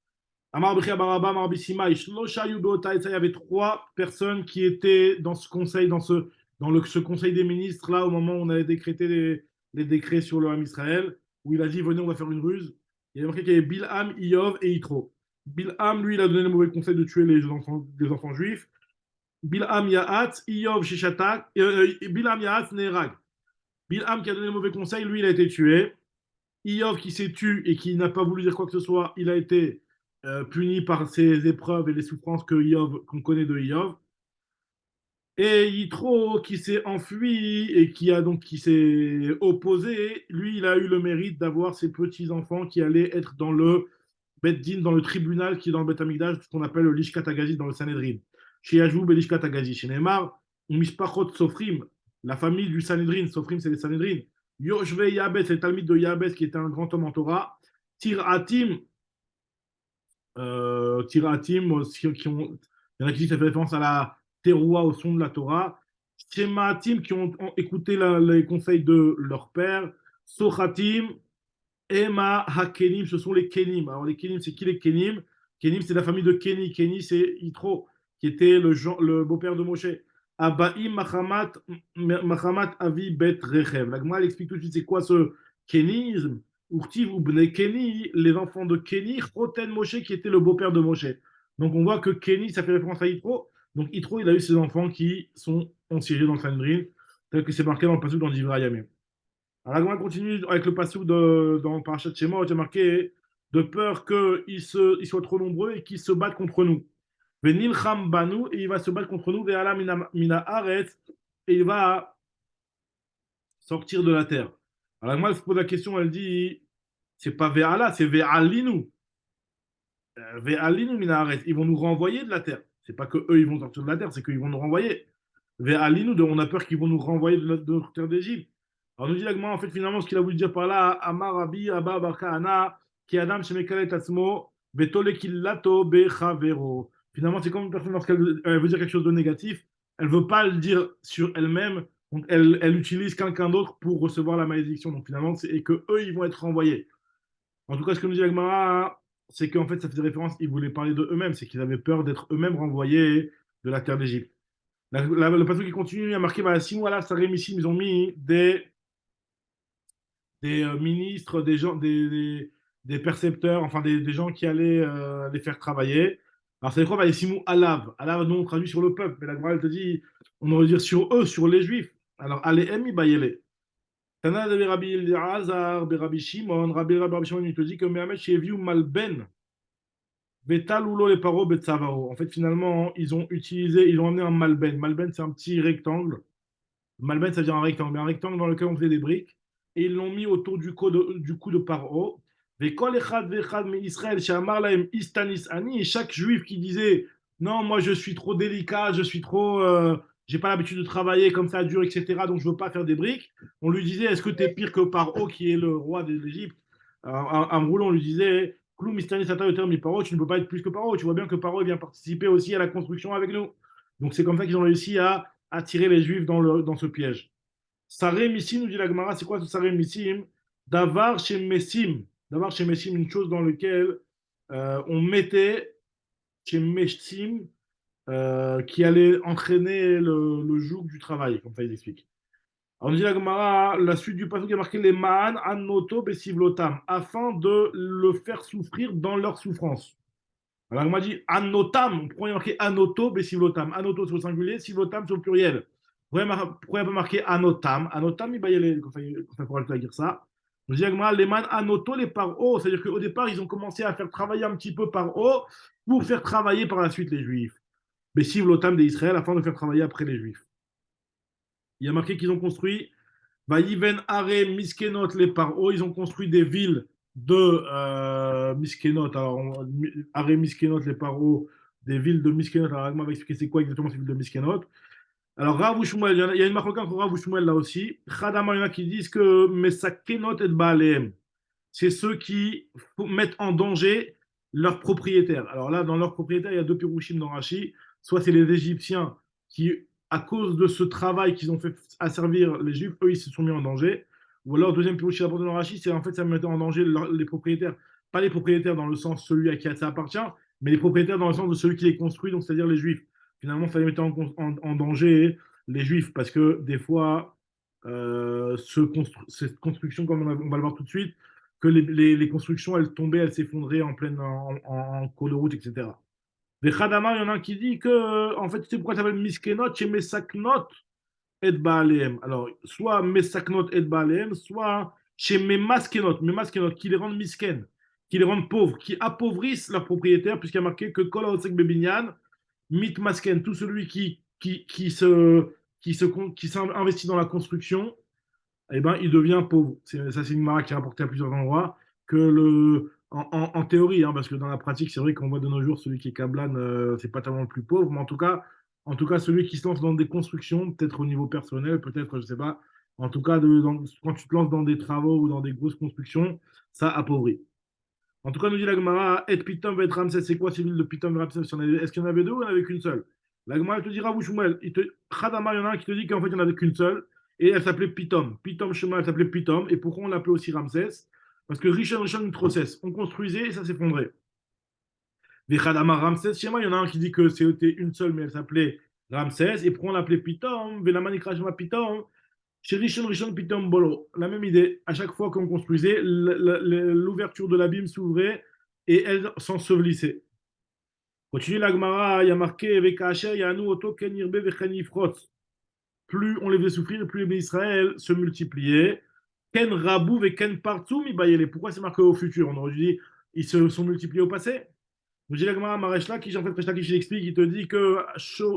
Amar Bechia Baraba, Amar Bishima, Ishlosha Yubota, il y avait trois personnes qui étaient dans ce conseil, ce conseil des ministres, là, au moment où on avait décrété les décrets sur le Ham Israël, où il a dit, venez, on va faire une ruse. Il y a marqué qu'il y avait Bilham, Iyov et Yitro. Bilham, lui, il a donné le mauvais conseil de tuer les enfants juifs. Bilham Yahat, Iyov Shishatak, Bilham Yahat Nerag. Bilham qui a donné le mauvais conseil, lui, il a été tué. Iyov qui s'est tué et qui n'a pas voulu dire quoi que ce soit, il a été puni par ses épreuves et les souffrances qu'on connaît de Iyov. Et Yitro qui s'est enfui et qui s'est opposé, lui, il a eu le mérite d'avoir ses petits-enfants qui allaient être dans le Beddin, dans le tribunal qui est dans le Bet Amikdash, ce qu'on appelle le Lishkat Agazi dans le Sanhedrin. Chez Yajoub et Lishkat Agazi. Chez Neymar, Mishpachot Sofrim, la famille du Sanhedrin, Sofrim c'est les Sanhedrin. Yoshve Yabes, c'est le Talmud de Yabes qui était un grand homme en Torah. Tiratim, Tiratim, il y en a qui disent que ça fait référence à la teroua, au son de la Torah. Shematim, qui ont écouté les conseils de leur père. Sochatim, Emma Hakenim, ce sont les Kenim. Alors les Kenim, c'est qui les Kenim? Kenim, c'est la famille de Kenny. Kenny, c'est Yitro, qui était le beau-père de Moshe. Abaim Machamat Avi Bet Rechev. La Gemara, elle explique tout de suite c'est quoi ce Kenisme. Urtiv ou Bne Kenny, les enfants de Kenny, Choten Moshe, qui était le beau-père de Moshe. Donc on voit que Kenny, ça fait référence à Yitro. Donc Yitro, il a eu ses enfants qui sont assiégés dans le Sanhedrin, tel que c'est marqué dans le passage dans Divrei Yamim. Alors, on continue avec le passage dans Parashat Shemot, il y a marqué de peur qu'ils soient trop nombreux et qu'ils se battent contre nous. Venilcham banu, et il va se battre contre nous, ve'ala mina aretz, et il va sortir de la terre. Alors, moi, elle se pose la question, elle dit, c'est pas ve'ala, c'est ve'alinu. Ve'alinu mina aretz. Ils vont nous renvoyer de la terre. C'est pas que eux, ils vont sortir de la terre, c'est qu'ils vont nous renvoyer. Ve'alinu, on a peur qu'ils vont nous renvoyer de notre terre d'Égypte. Alors, nous dit l'agma, en fait, finalement, ce qu'il a voulu dire par là, Amar Rabbi, Abba, Barkana, qui Adam, Shemekale, Tatsmo, Betole, Killato, Bechavero. Finalement, c'est comme une personne, lorsqu'elle veut dire quelque chose de négatif, elle ne veut pas le dire sur elle-même, donc elle utilise quelqu'un d'autre pour recevoir la malédiction. Donc, finalement, et que eux, ils vont être renvoyés. En tout cas, ce que nous dit l'agma, c'est qu'en fait, ça faisait référence, ils voulaient parler de eux-mêmes, c'est qu'ils avaient peur d'être eux-mêmes renvoyés de la terre d'Égypte. Le passage qui continue, il y a marqué, bah, si voilà, ça ici, ils ont mis des ministres, des percepteurs, enfin des gens qui allaient les faire travailler. Alors, c'est quoi? Bah, Simou Alav. Alav, nous, on traduit sur le peuple, mais la Gemara, elle te dit, on aurait dire sur eux, sur les Juifs. Alors, Alehem, Bayele. Tana de Rabbi Elazar, Rabbi Shimon, Rabbi Shimon, il te dit que Mehamed, chez Viu Malben, Betal ou les paro Betsavaro. En fait, finalement, ils ont amené un Malben. Malben, c'est un petit rectangle. Malben, ça veut dire un rectangle, mais un rectangle dans lequel on faisait des briques. Et ils l'ont mis autour du cou de Paro. Et chaque juif qui disait non, moi je suis trop délicat, je suis trop. J'ai pas l'habitude de travailler comme ça dur, etc. Donc je veux pas faire des briques. On lui disait est-ce que tu es pire que Paro qui est le roi de l'Égypte Amroul, on lui disait, Klou Mistani Sata Yoter Mi Paro, tu ne peux pas être plus que Paro. Tu vois bien que Paro vient participer aussi à la construction avec nous. Donc c'est comme ça qu'ils ont réussi à attirer les Juifs dans ce piège. Saré Missim, nous dit la Gemara, c'est quoi ce Saré Missim? Davar chez Messim. Davar chez Messim, une chose dans laquelle on mettait chez Messim qui allait entraîner le joug du travail, comme ça ils expliquent. Alors, on dit la Gemara, la suite du passage qui est marqué les Ma'an Anoto Besivlotam, afin de le faire souffrir dans leur souffrance. Alors, on m'a dit Anotam, pourquoi il y a marqué Anoto Besivlotam? Anoto sur le singulier, Sivlotam sur le pluriel. Pourquoi il n'y a pas marqué Anotam? Anotam, il va y aller, quand il faut dire ça. On dit la Gemara, les Man Anoto, les par haut, c'est-à-dire qu'au départ, ils ont commencé à faire travailler un petit peu par haut pour faire travailler par la suite les Juifs. Besivlotam d'Israël, afin de faire travailler après les Juifs. Il y a marqué qu'ils ont construit Vaïven Are Miskenot les Paro, ils ont construit des villes de Miskenot. Alors, Are Miskenot les Paro, des villes de Miskenot. Alors, Agma va expliquer c'est quoi exactement ces villes de Miskenot. Alors, Rav ou Shmuel, il y a une marque entre Rav ou Shmuel là aussi. Khadama, il y en a qui disent que Mesakenot et Baalem, c'est ceux qui mettent en danger leurs propriétaires. Alors là, dans leurs propriétaires, il y a deux pirouchim dans Rashi. Soit c'est les Égyptiens qui, à cause de ce travail qu'ils ont fait asservir les Juifs, eux, ils se sont mis en danger. Ou alors, deuxième pirouchim dans Rashi, c'est en fait ça mettait en danger les propriétaires. Pas les propriétaires dans le sens celui à qui ça appartient, mais les propriétaires dans le sens de celui qui les construit, donc c'est-à-dire les Juifs. Finalement, ça les mettait en danger les Juifs, parce que des fois, cette construction, comme on va le voir tout de suite, que les constructions, elles tombaient, elles s'effondraient en cours de route, etc. Des Khadama, il y en a un qui dit que, en fait, tu sais pourquoi ça s'appelle Miskenot chez Mesaknot et Baalem. Alors, soit Mesaknot et Baalem, soit chez Memaskenot, qui les rendent misken, qui les rendent pauvres, qui appauvrissent leurs propriétaires, puisqu'il y a marqué que Kol Haosek Bebinyan, Mit Masken, tout celui qui s'investit dans la construction, eh ben, il devient pauvre. Ça, c'est une marque qui est rapportée à plusieurs endroits, en théorie, hein, parce que dans la pratique, c'est vrai qu'on voit de nos jours celui qui est Kablan, c'est pas tellement le plus pauvre, mais en tout cas, celui qui se lance dans des constructions, peut-être au niveau personnel, peut-être, je sais pas, en tout cas, quand tu te lances dans des travaux ou dans des grosses constructions, ça appauvrit. En tout cas, nous dit la Gemara, et Pitom et Ramsès, c'est quoi ces villes de Pitom et Ramsès? Est-ce qu'il y en avait deux ou il n'y en avait qu'une seule? La Gemara te dira, vous, Shmuel, Khadama, il y en a un qui te dit qu'en fait, il n'y en avait qu'une seule, et elle s'appelait Pitom. Pitom Shema, elle s'appelait Pitom, et pourquoi on l'appelait aussi Ramsès? Parce que Rishon, une process. On construisait et ça s'effondrait. Les Khadama Ramsès, Shema, il y en a un qui dit que c'était une seule, mais elle s'appelait Ramsès, et pourquoi on l'appelait Pitom? Velamanikra Shema Pitom. Chez Rishon Pitom Bolo, la même idée. À chaque fois qu'on construisait, l'ouverture de l'abîme s'ouvrait et elle s'ensevelissait. Continue la Gemara, il y a marqué avec Hacher, Yanu Oto Ken Yirbe Vechen Yifrot. Plus on les faisait souffrir, plus les bénis Israël se multipliaient. Ken Rabou ve Ken Partsou mi Bayele. Pourquoi c'est marqué au futur? On aurait dit ils se sont multipliés au passé. Nous dit la Gemara Mareshla, qui en fait Reshla qui explique, il te dit que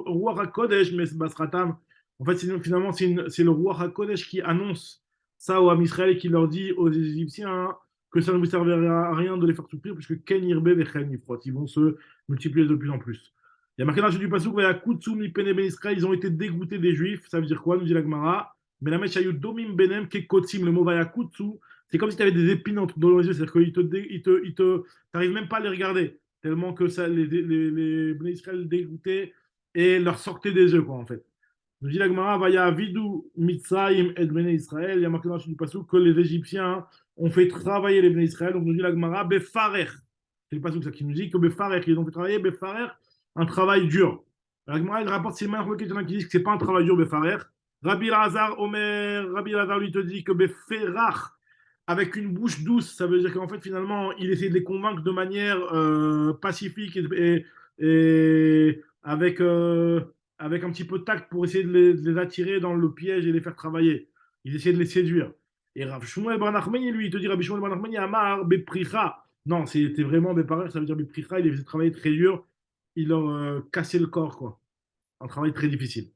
roi HaKodesh, mais Basratam, en fait finalement c'est le roi HaKodesh qui annonce ça aux Ham Israël et qui leur dit aux Égyptiens que ça ne vous servira à rien de les faire souffrir puisque Ken Yirbe Vechen Yifrot, ils vont se multiplier de plus en plus. Il y a marqué dans la suite du Passouk, Kutsu Pene Ben Israël, ils ont été dégoûtés des Juifs. Ça veut dire quoi? Nous dit la Gemara. Mais la Meshayu Domim Benem Kekotsim, le mot Kutsu, c'est comme si tu avais des épines dans les yeux, c'est-à-dire t'arrives même pas à les regarder tellement que ça, les Bnei Israël dégoûtaient et leur sortaient des yeux, quoi, en fait. Nous dit la Gemara, Vaya Vidou Mitzrayim et Bnei Israël, il y a marqué dans le passage que les Égyptiens ont fait travailler les Bnei Israël, donc nous dit la Gemara, Befarer. C'est le passage qui nous dit que Befarer, ils ont fait travailler Befarer, un travail dur. La Gemara, il rapporte ces mains qui disent que c'est pas un travail dur, Befarer. Rabbi Lazar lui te dit que Beferach, avec une bouche douce, ça veut dire qu'en fait, finalement, il essaie de les convaincre de manière pacifique et avec un petit peu de tact pour essayer de les attirer dans le piège et les faire travailler. Il essaie de les séduire. Et Rav Shmuel Bar Nachmani, lui, il te dit, Rabbi Shmuel Bar Nachmani, Amar, Bepricha. Non, c'était vraiment Beparer, ça veut dire Bepricha, il les faisait travailler très dur, il leur cassait le corps, quoi. Un travail très difficile.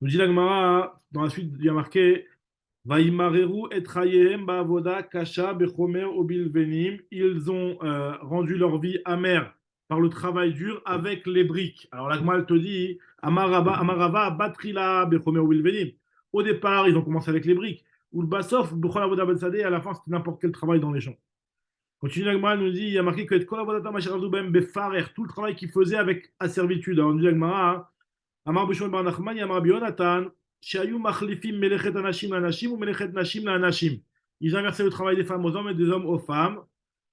Nous dit la Gemara, dans la suite, il y a marqué Vaimareru et Rayem Bavoda Kasha Bechomer Obilvenim. Ils ont rendu leur vie amère par le travail dur avec les briques. Alors l'Agma te dit Amarava Batrila Bechomer Obilvenim. Au départ, ils ont commencé avec les briques. ou le Bassof, Bechol Avoda Ben Sadeh, à la fin, c'était n'importe quel travail dans les champs. Continue l'Agmara, nous dit, il y a marqué que Kol Avodata Masher Avdu Ben Befarer, tout le travail qu'il faisait avec asservitude. Alors, nous dit l'Agmara, Amar Bishon Bar Nachman, Amar Bionatan, Shayu Machlifim Melechet Anashim Anashim ou Melechet Nashim Anashim. Ils inversaient le travail des femmes aux hommes et des hommes aux femmes.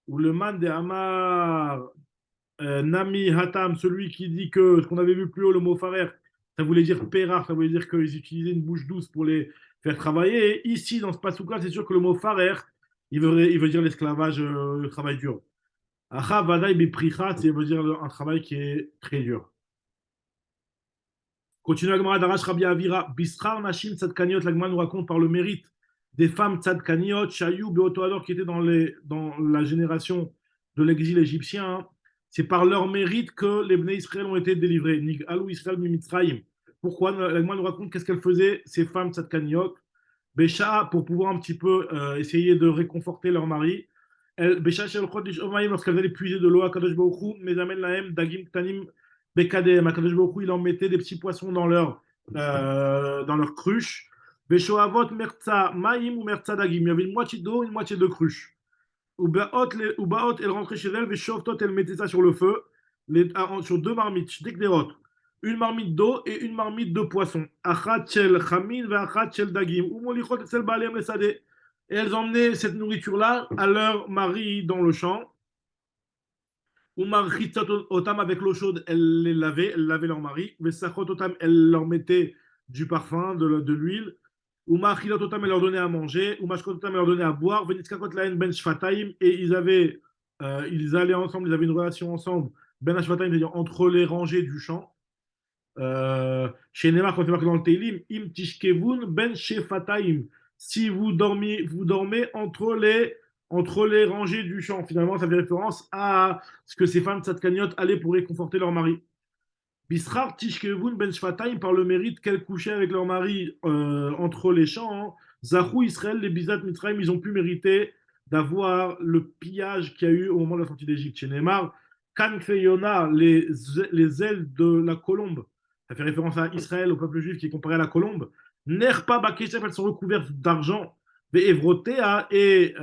Ou le man de Amar Nami Hatam, celui qui dit que ce qu'on avait vu plus haut, le mot farer, ça voulait dire pérar, ça voulait dire qu'ils utilisaient une bouche douce pour les faire travailler. Et ici, dans ce passage-là, c'est sûr que le mot farer, il veut dire l'esclavage, le travail dur. Acha Vadaï Bipricha, ça veut dire un travail qui est très dur. Continue l'Agmara d'Arash Rabbi Avira. Bistrar Nashim Tzadkaniot, l'Agmara nous raconte par le mérite des femmes Tzadkaniot, Shayou, Beotoador, qui étaient dans la génération de l'exil égyptien. Hein. C'est par leur mérite que les Bnei Israël ont été délivrés. Nig Alou Israël Mimitzraïm. Pourquoi l'Agmara nous raconte qu'est-ce qu'elles faisaient, ces femmes Tzadkaniot Bécha, pour pouvoir un petit peu essayer de réconforter leur mari. Bécha, lorsqu'elles allaient puiser de l'eau à Kadosh Baruch Hu, mais amène lahem Dagim Ktanim Bekadem, Akadosh Baruch Hu, il en mettait des petits poissons dans leur cruche. Beshoavot Mertza Maim ou Mertza Dagim. Il y avait une moitié d'eau, une moitié de cruche. Ubaot, elle rentrait chez elle, Veshovtot, elle mettait ça sur le feu, sur deux marmites, Dekderot. Une marmite d'eau et une marmite de poisson. Achat shel chamin ve achat shel dagim. Ou molichot sel baalem le sadeh. Et elles emmenaient cette nourriture-là à leur mari dans le champ. Oumar otam avec l'eau chaude, elles lavaient leur mari. Vesachot otam, elles leur mettaient du parfum, de l'huile. Oumar chilot otam, elles leur donnaient à manger. Oumar shkot otam, elles leur donnaient à boire. Venitzkakot laen ben shfataim, et ils allaient ensemble, ils avaient une relation ensemble. Ben shfataim, c'est-à-dire entre les rangées du champ. Chez Neymar, quand c'est marqué dans le Teilim, im tishkevun ben shefataim. Si vous dormez entre les rangées du champ. Finalement, ça fait référence à ce que ces femmes tzadkaniot allaient pour réconforter leur mari. Bishrar tishkevun ben shfataim, par le mérite qu'elles couchaient avec leur mari entre les champs. Hein. Zahou Israël, les bizat mitzrayim, ils ont pu mériter d'avoir le pillage qu'il y a eu au moment de la sortie d'Égypte. Chez Neymar, Kanfeyona, les ailes de la colombe. Ça fait référence à Israël, au peuple juif qui est comparé à la colombe. Nerpa Bakeshef, elles sont recouvertes d'argent. Evrotea et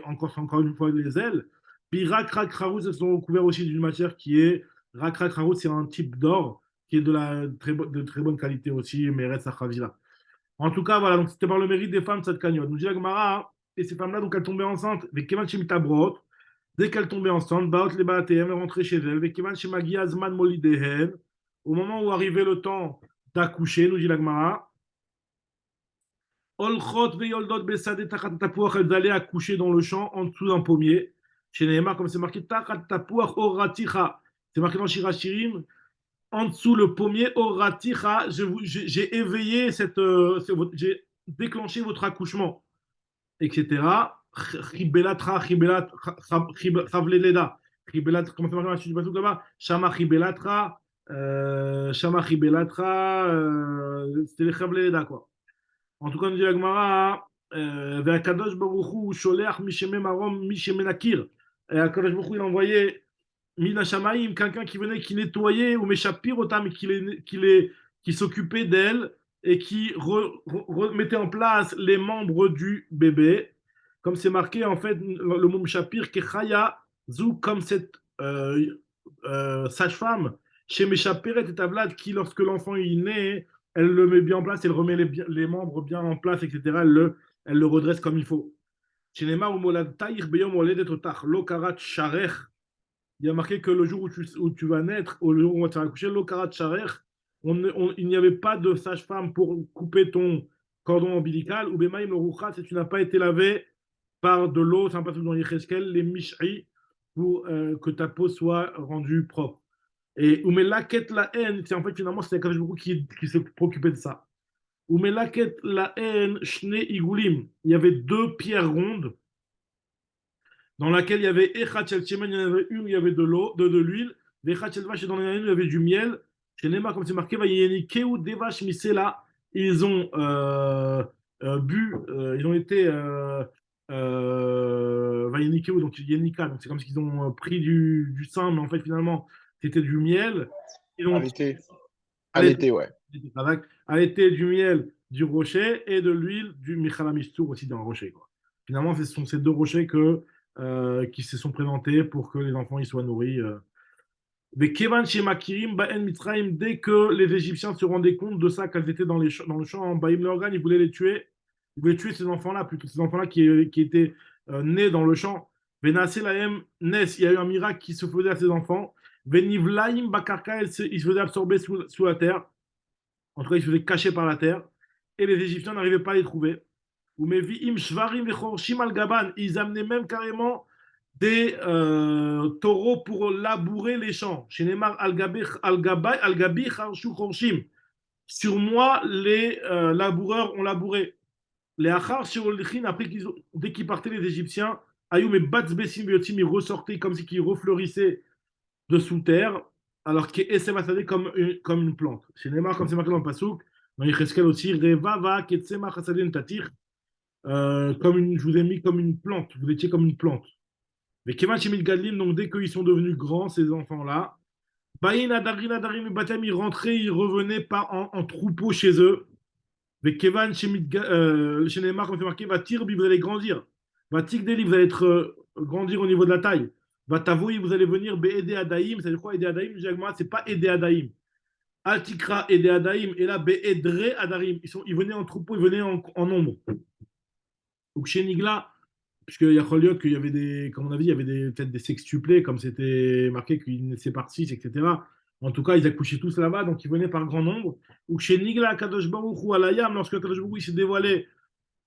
encore une fois les ailes. Puis Rakrak Harouz, elles sont recouvertes aussi d'une matière qui est Rakrak Harouz, c'est un type d'or qui est de très bonne qualité aussi, Meret Sachavila. En tout cas, voilà, donc c'était par le mérite des femmes, cette cagnotte. Nous dit la Gemara, et ces femmes-là, donc elles tombaient enceintes, avec Kevan Shemitabrot, dès qu'elles tombaient enceintes, Baot les Baatem, elles rentraient chez elles, avec Kevan Shemagia Zman Molidehen, au moment où arrivait le temps d'accoucher, nous dit la Gemara, Olchot veyoldot besade tachat tapouach, elles allaient accoucher dans le champ en dessous d'un pommier. Chez Nehemar, comme c'est marqué tachat tapouach oraticha, c'est marqué dans Shirachirim, en dessous le pommier oraticha, j'ai éveillé j'ai déclenché votre accouchement, etc. Chibelatra, chavleleda, comment ça marche dans la suite du bateau là-bas? Shama chibelatra, c'était les chavleleda quoi. En tout cas, nous dit la Gemara, Ve'akadosh Baruch Hu sholeach mishemem arom mishemenakir. Et Akadosh Baruch Hu, il envoyait Mina Shamaim, quelqu'un qui venait, qui nettoyait, ou Meshapir Otam, qui s'occupait d'elle et qui remettait en place les membres du bébé. Comme c'est marqué, en fait, le mot Meshapir, Kechaya, Zou, comme cette sage-femme, chez Meshapir et Tavlad, qui, lorsque l'enfant est né, elle le met bien en place, elle remet les membres bien en place, etc. Elle le redresse comme il faut. Chez Nema, ou Molad Taïr, Beyom, Oledet, Otach, Lokarat, Sharech, il y a marqué que le jour où tu vas naître, ou le jour où on va te faire accoucher, l'okarat sharer, il n'y avait pas de sage-femme pour couper ton cordon ombilical, ou bemaim le rouchat, si tu n'as pas été lavé par de l'eau, c'est un passage dans Yecheskel, les mishri, pour que ta peau soit rendue propre. Et umelaket la haine, c'est en fait finalement c'est Akadosh Baruch Hu qui s'est préoccupé de ça. Umelaket la haine, shne igulim, il y avait deux pierres rondes dans laquelle il y avait Echad Shemen, il y en avait une où il y avait de l'eau, de l'huile, Echad Shel Vache, dans une où il y avait du miel. Chez Nema, comme c'est marqué, Vayenikeu Devash Misela, ils ont bu, ils ont été Vayenikeu, donc Yenika, donc c'est comme s'ils ont pris du sang, mais en fait finalement c'était du miel. Ils ont À l'été. À allaité, l'été, ouais. allaité du miel du rocher et de l'huile du Michalamistour aussi dans le rocher, quoi. Finalement, ce sont ces deux rochers qui se sont présentés pour que les enfants y soient nourris. Mais Kevan chez Makirim, Ba'en Mitzrayim, dès que les Égyptiens se rendaient compte de ça, qu'elles étaient dans le champ, Baïm Leorgan, ils voulaient les tuer. Ils voulaient tuer ces enfants-là, plutôt ces enfants-là qui étaient nés dans le champ. Venase Laem Nes, il y a eu un miracle qui se faisait à ces enfants. Venivlaim Bakarka, ils se faisaient absorber sous la terre. En tout cas, ils se faisaient cacher par la terre. Et les Égyptiens n'arrivaient pas à les trouver. Ils amenaient même carrément des taureaux pour labourer les champs. Chez Neymar, Al-Gabi, Kharshu, Khorshim. Sur moi, les laboureurs ont labouré. Les Achar, après dès qu'ils partaient, les Égyptiens, Ayoum et Batzbesim Biotim, ils ressortaient comme si ils refleurissaient de sous terre, alors qu'Essem Asadé comme une plante. Chez Neymar, comme c'est marqué dans le Passouk, dans Yecheskel aussi, Reva, Ketsema, Chasadin, Tatir, je vous ai mis comme une plante, vous étiez comme une plante. Mais Kevan Shemil Gadlim, donc dès qu'ils sont devenus grands, ces enfants-là, Baïn Adarin Adarim Batem, ils rentraient, ils revenaient en troupeau chez eux. Mais Kevan Shemil chez Neymar, comme c'est marqué, va tirbi, vous allez grandir. Va tigdeli, vous allez grandir au niveau de la taille. Va tavoui, vous allez venir Be'ede Adaim, c'est quoi Ede Adaim? C'est pas Ede Adaim. Altikra Ede Adaim, et là Be'edre Adarim. Ils venaient en troupeau, ils venaient en nombre. Donc chez Nigla, puisqu'il y a Choliot qu'il y avait comme on a dit, il y avait peut-être des sextuplés, comme c'était marqué qu'ils naissaient par 6, etc. En tout cas, ils accouchaient tous là-bas, donc ils venaient par grand nombre. Ou chez Nigla, Kadosh Baruch Hu Alayam, lorsque Kadosh Baruch Hu s'est dévoilé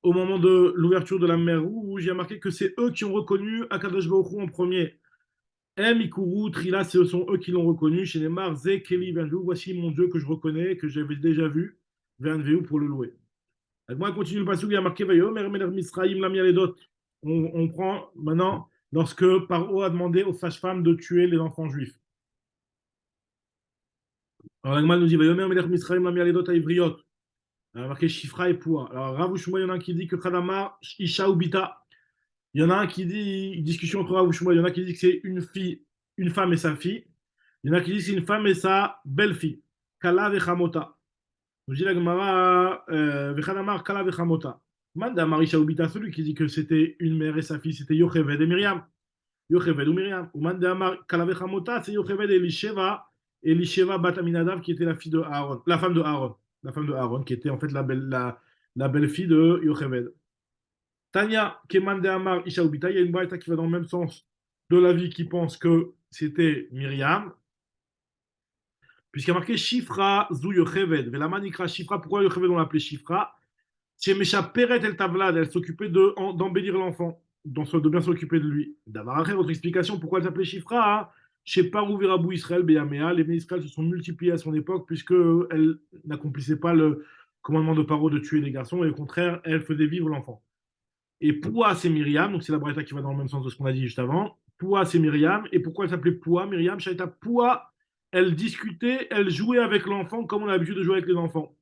au moment de l'ouverture de la mer Rouge, il y a marqué que c'est eux qui ont reconnu Akadosh Baruch Hu en premier. M, Ikuru, Trila, ce sont eux qui l'ont reconnu. Chez les Mar, Ze, Keli, Venveu, voici mon Dieu que je reconnais, que j'avais déjà vu, Venveu pour le louer. Donc, moi, on continue le passage, il y a marqué Vayomer, Meler Misraïm, Lam Yaledot. On prend maintenant lorsque Paro a demandé aux sages-femmes de tuer les enfants juifs. Alors, l'Agma nous dit Vayomer, Meler Misraïm, Lam Yaledot, Aivriot. Il y a marqué Shifra et Poua. Alors, Ravouchmoua, il y en a un qui dit que Khadama, Isha ou Bita. Il y en a un qui dit, une discussion entre Ravouchmoua, il y en a qui dit que c'est une fille, une femme et sa fille. Il y en a qui disent que c'est une femme et sa belle-fille. Kala vechamota. Nous dit la Gemara, vechadamar kala vechamota. Manda Marisha Ubita, celui qui dit que c'était une mère et sa fille, c'était Yocheved et Myriam. Yocheved ou Myriam. Ou Manda Amar kala vechamota, c'est Yocheved et Elisheva bat Aminadav, qui était la fille de Aaron, la femme de Aaron. La femme de Aaron, qui était en fait la belle-fille de Yocheved. Tanya, Keman de Amar, Isha Ubita, il y a une braïta qui va dans le même sens de la vie qui pense que c'était Myriam. Puisqu'il y a marqué Shifra Zou Yocheved. Velama Nikra Shifra, pourquoi Yocheved on l'appelait Shifra? Shemesha Peret El Tavlad, elle s'occupait d'embellir l'enfant, de bien s'occuper de lui. D'avoir après votre explication, pourquoi elle s'appelait Shifra? Chez Parou Virabou Israël, Beyamea, les Israël se sont multipliés à son époque, puisqu'elle n'accomplissait pas le commandement de Paro de tuer les garçons, et au contraire, elle faisait vivre l'enfant. Et Poua, c'est Myriam, donc c'est la braïta qui va dans le même sens de ce qu'on a dit juste avant. Poua, c'est Myriam. Et pourquoi elle s'appelait Poua, Myriam? Shaita Poua, elle discutait, elle jouait avec l'enfant comme on a l'habitude de jouer avec les enfants.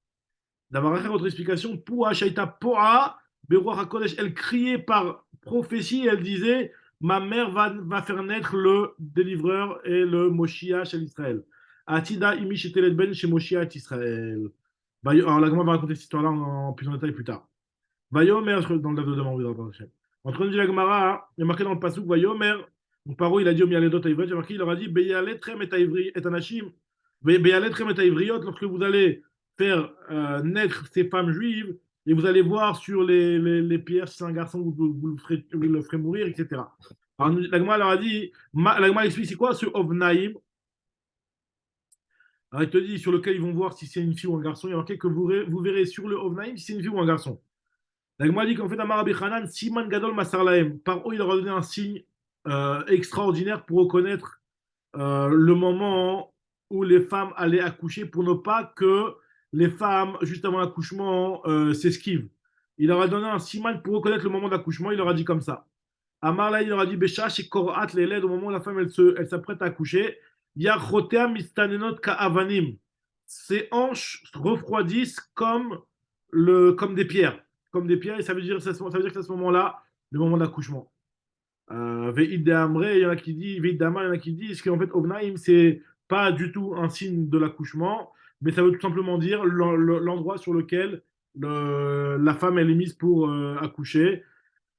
D'avoir à faire votre explication, Poua, Shaita Poa, Beroua HaKodesh, elle criait par prophétie, elle disait ma mère va faire naître le délivreur et le Moshiach chez Israël. Atida Imish et Ben chez Moshiach Israël. Alors la Gemara va raconter cette histoire-là en plus en détail plus tard. Vayomer, dans le dave de demain, oui, dans le prochain. En train de dire la Gemara, il y a marqué dans le Passouk, Vayomer, donc Paro, il a dit au Mialedot à Ivriot, il a marqué, il leur a dit, Beyalet-Trem et Anashim, Beyalet-Trem et Ivriot, lorsque vous allez faire naître ces femmes juives, et vous allez voir sur les pierres si c'est un garçon, vous le ferez mourir, etc. Alors, la Gemara leur a dit, la Gemara explique, c'est quoi ce Ovnaïm? Alors, il te dit sur lequel ils vont voir si c'est une fille ou un garçon, il y a marqué que vous verrez sur le Ovnaïm si c'est une fille ou un garçon. La Gemara dit qu'en fait, Amar Rabbi Hanan, Siman Gadol Masar Lahem. Par eux, il leur a donné un signe extraordinaire pour reconnaître le moment où les femmes allaient accoucher pour ne pas que les femmes, juste avant l'accouchement, s'esquivent. Il leur a donné un siman pour reconnaître le moment d'accouchement. Il leur a dit comme ça. Amar là, il leur a dit Besha, chez Korat, les laides, au moment où la femme elle s'apprête à accoucher. Yachotea mistanenot ka avanim. Ses hanches refroidissent comme des pierres. Comme des pierres, et ça veut dire que c'est à ce moment-là, le moment d'accouchement. Ve'id il y en a qui disent, il y en a qui disent qu'en fait, Ovnaim, c'est pas du tout un signe de l'accouchement, mais ça veut tout simplement dire l'endroit sur lequel la femme, elle est mise pour accoucher.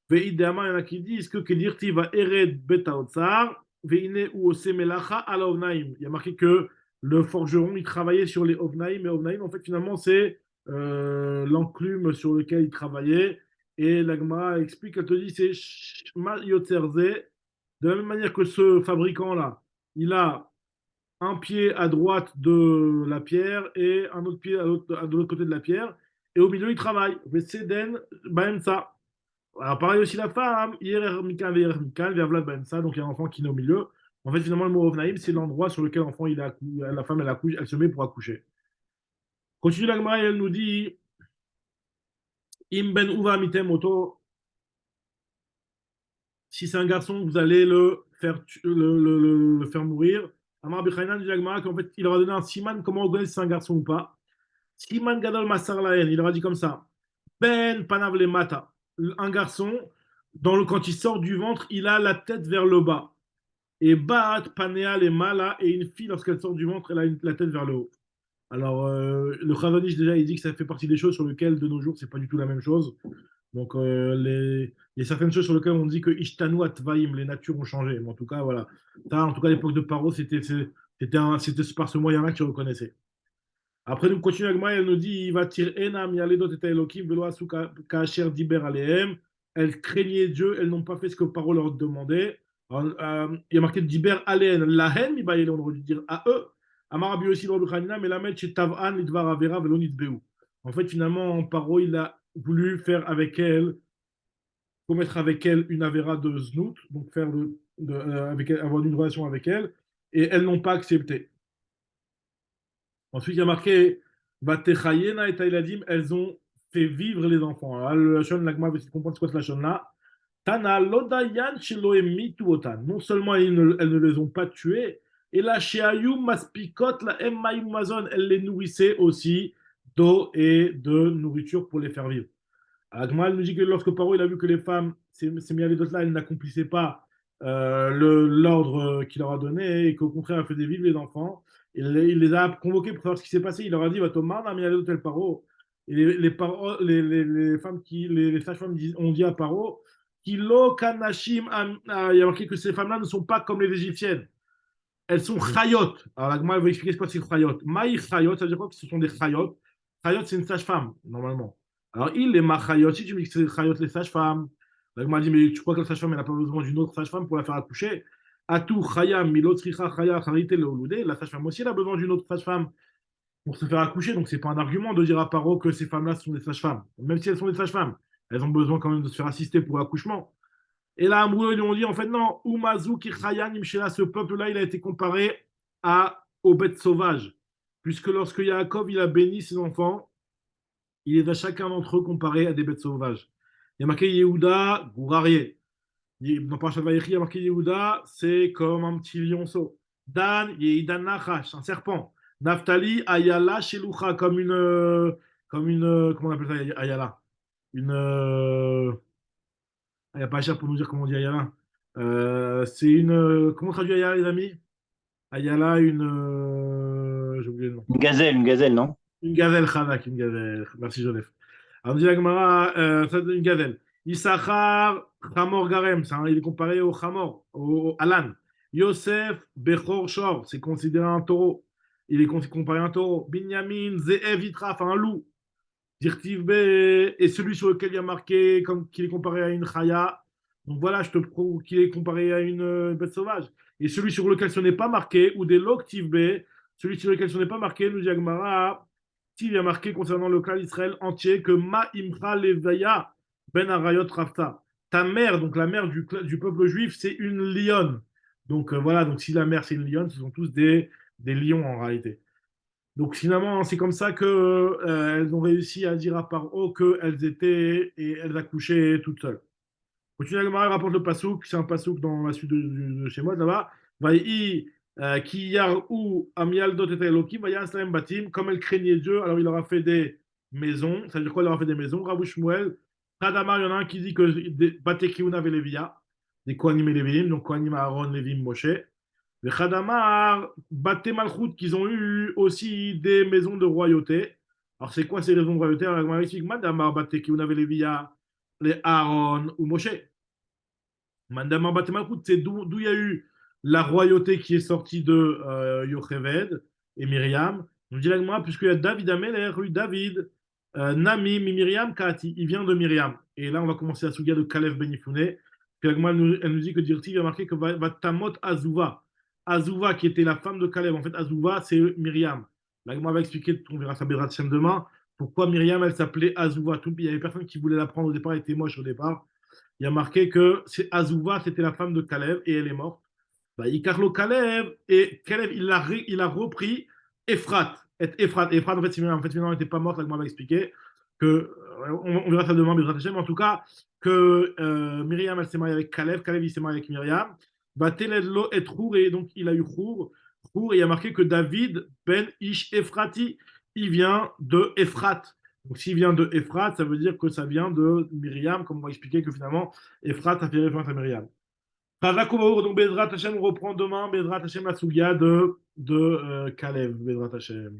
Ve'idéalement, il y en a qui disent que Kedirti va ered beta otsar, ve'ine ou ose melacha ala ovnaim. Il y a marqué que le forgeron, il travaillait sur les ovnaim, et ovnaim, en fait, finalement, c'est l'enclume sur lequel il travaillait. Et la Gemara explique, elle te dit, c'est shma yotzerze, de la même manière que ce fabricant-là, il a un pied à droite de la pierre et un autre pied de l'autre côté de la pierre, et au milieu, il travaille. Veseden, baemsa. Alors, pareil aussi la femme, hier Mikan, Vlad Ben ça, donc il y a un enfant qui est au milieu. En fait, finalement, le mot Ovnaïm, c'est l'endroit sur lequel l'enfant, la femme, elle accouche, elle se met pour accoucher. Continue la Gemara, elle nous dit Im ben uva mitem oto, si c'est un garçon, vous allez le faire mourir. Amar Bechainan dit la Gemara qu'en fait, il aura donné un siman, comment on connaît si c'est un garçon ou pas. Siman gadol masar laen, il aura dit comme ça Ben panav le mata, un garçon, quand il sort du ventre, il a la tête vers le bas. Et Baat, Panéal et Mala, et une fille, lorsqu'elle sort du ventre, elle a la tête vers le haut. Alors, le Chazanish, déjà, il dit que ça fait partie des choses sur lesquelles, de nos jours, c'est pas du tout la même chose. Donc, il y a certaines choses sur lesquelles on dit que Ishtanu Atvaim, les natures ont changé. Mais en tout cas, voilà. Ça, en tout cas, à l'époque de Paro, c'était par ce moyen-là qu'ils reconnaissaient. Après, nous continuons avec moi, elle nous dit il va tirer Enam, Yaledot et Elohim, Velo Asu Kacher Diber Alehem. Elles craignaient Dieu, elles n'ont pas fait ce que Paro leur demandait. Alors, il y a marqué Diber Alehem, Lahen, on aurait dû dire à eux. Amarabi aussi, mais la mettre chez Tavan, Lidvar Avera, Velonit Beu. En fait, finalement, Paro, il a voulu faire avec elle, commettre avec elle une Avera de Znout, donc faire avoir une relation avec elle, et elles n'ont pas accepté. Ensuite, il y a marqué Vatechayena et Taïladim, elles ont fait vivre les enfants. Alors, le Lachon, l'agma, vous comprendre ce que c'est la Lachon là. Tana lodayan shiloemi tuotan. Non seulement elles ne les ont pas tués, et la sheayum maspikot, la emmayum mazon, elles les nourrissaient aussi d'eau et de nourriture pour les faire vivre. Agmal nous dit que lorsque Paro il a vu que les femmes, ces mialidotes-là, elles n'accomplissaient pas l'ordre qu'il leur a donné et qu'au contraire, elles faisaient vivre les enfants, il les a convoqués pour savoir ce qui s'est passé. Il leur a dit va Thomas, mialidot el Paro. Et les femmes les sages-femmes ont dit à Paro Kilo kanashim, il y a marqué que ces femmes-là ne sont pas comme les égyptiennes. Elles sont chayot. Alors, Agmal va expliquer ce que c'est chayot. Maï chayot, ça veut dire quoi que ce sont des chayot. Chayot, c'est une sage-femme, normalement. Alors, il est machayot. Si tu me dis que c'est chayot, les sages-femmes, là, il m'a dit, mais tu crois que la sage-femme, elle n'a pas besoin d'une autre sage-femme pour la faire accoucher? Atou chayam, milotricha chaya, charité le oloudé. La sage-femme aussi, elle a besoin d'une autre sage-femme pour se faire accoucher. Donc, c'est pas un argument de dire à Paro que ces femmes-là sont des sages-femmes. Même si elles sont des sages-femmes, elles ont besoin quand même de se faire assister pour l'accouchement. Et là, Amrou, ils lui ont dit, en fait, non, Umazu Kirchayan Imshela, ce peuple-là, il a été comparé aux bêtes sauvages. Puisque lorsque Yaakov, il a béni ses enfants, il les a chacun d'entre eux comparés à des bêtes sauvages. Il y a marqué Yehuda, Gourarié. Dans Parashat Vayechi, il y a marqué Yehuda, c'est comme un petit lionceau. Dan, Yehidan Nachash, un serpent. Naphtali, Ayala, Shelucha, comment on appelle ça, Ayala? Une, il n'y a pas cher pour nous dire comment on dit Ayala. C'est une. Comment on traduit Ayala, les amis? Ayala, j'ai oublié le nom. Une gazelle, non? Une gazelle, Khanak, une gazelle. Merci, Joseph. Alors, on dit la Gemara, ça une gazelle. Issachar, Hamor Garem, il est comparé au Hamor, au Alan. Yosef, Bechor Shor, c'est considéré un taureau. Il est comparé à un taureau. Binyamin, Ze'ev Yitraf, un loup. Dirtiv B est celui sur lequel il y a marqué qu'il est comparé à une chaya. Donc voilà, je te prouve qu'il est comparé à une bête sauvage. Et celui sur lequel ce n'est pas marqué, ou des loctiv B, celui sur lequel ce n'est pas marqué, nous dit Agmara, s'il y a marqué concernant le clan d'Israël entier que Ma Imcha Levaya Ben Arayot Rafta. Ta mère, donc la mère du peuple juif, c'est une lionne. Donc voilà, donc si la mère c'est une lionne, ce sont tous des lions en réalité. Donc finalement, c'est comme ça que elles ont réussi à dire à Paro qu'elles étaient et elles accouchaient toutes seules. Continue Gemara rapporte le pasouk, c'est un pasouk dans la suite de chez moi là-bas. Vaï ki yarou amialdot et elokim vayaslam batim, comme elle craignait Dieu, alors il leur a fait des maisons. Ça veut dire quoi? Il leur a fait des maisons. Rabou Shmuel, Hadamar, il y en a un qui dit que Batekiuna avait Lévia, des Kohanim et Lévim, donc Kohanim Aaron, Lévim, Moshe. Les Khadamar, Baté Malchut, qu'ils ont eu aussi des maisons de royauté. Alors, c'est quoi ces raisons de royauté? Alors, la Gemara explique, Madame Arbateki, on avait les via les Aaron ou Moshe. Mandamar Batemakout, c'est d'où il y a eu la royauté qui est sortie de Yocheved et Myriam. On dit l'agma, puisqu'il y a David Améler, rue David, Nami, Myriam, Kati, il vient de Myriam. Et là, on va commencer la souga de Caleb Ben Yifune. Puis l'agma, elle nous dit que Dirti a marqué que va Tamot Azouva. Azouva, qui était la femme de Caleb, en fait, Azouva, c'est Myriam. L'agma va expliquer, on verra ça Bédrat Hashem demain, pourquoi Myriam, elle s'appelait Azouva. Il y avait personne qui voulait la prendre au départ, elle était moche au départ. Il y a marqué que c'est Azouva, c'était la femme de Caleb, et elle est morte. Bah, Ikarlo Caleb, et Caleb, il a repris Ephrat. Ephrat, en fait, finalement, elle n'était pas morte, là, que m'avait expliqué. On verra ça demain, mais en tout cas, que Myriam, elle s'est mariée avec Caleb, Caleb, il s'est marié avec Myriam. Bah, Teledlo et Rour, et donc il a eu Rour. Rour, et il y a marqué que David, Ben Ish Ephrati, il vient de Ephrat. Donc, s'il vient de Ephrat, ça veut dire que ça vient de Myriam, comme on va expliquer que finalement, Ephrat a fait référence à Myriam. Donc, Bezrat Hashem, on reprend demain, Bezrat Hashem, la Sougia de Caleb, Bezrat Hashem.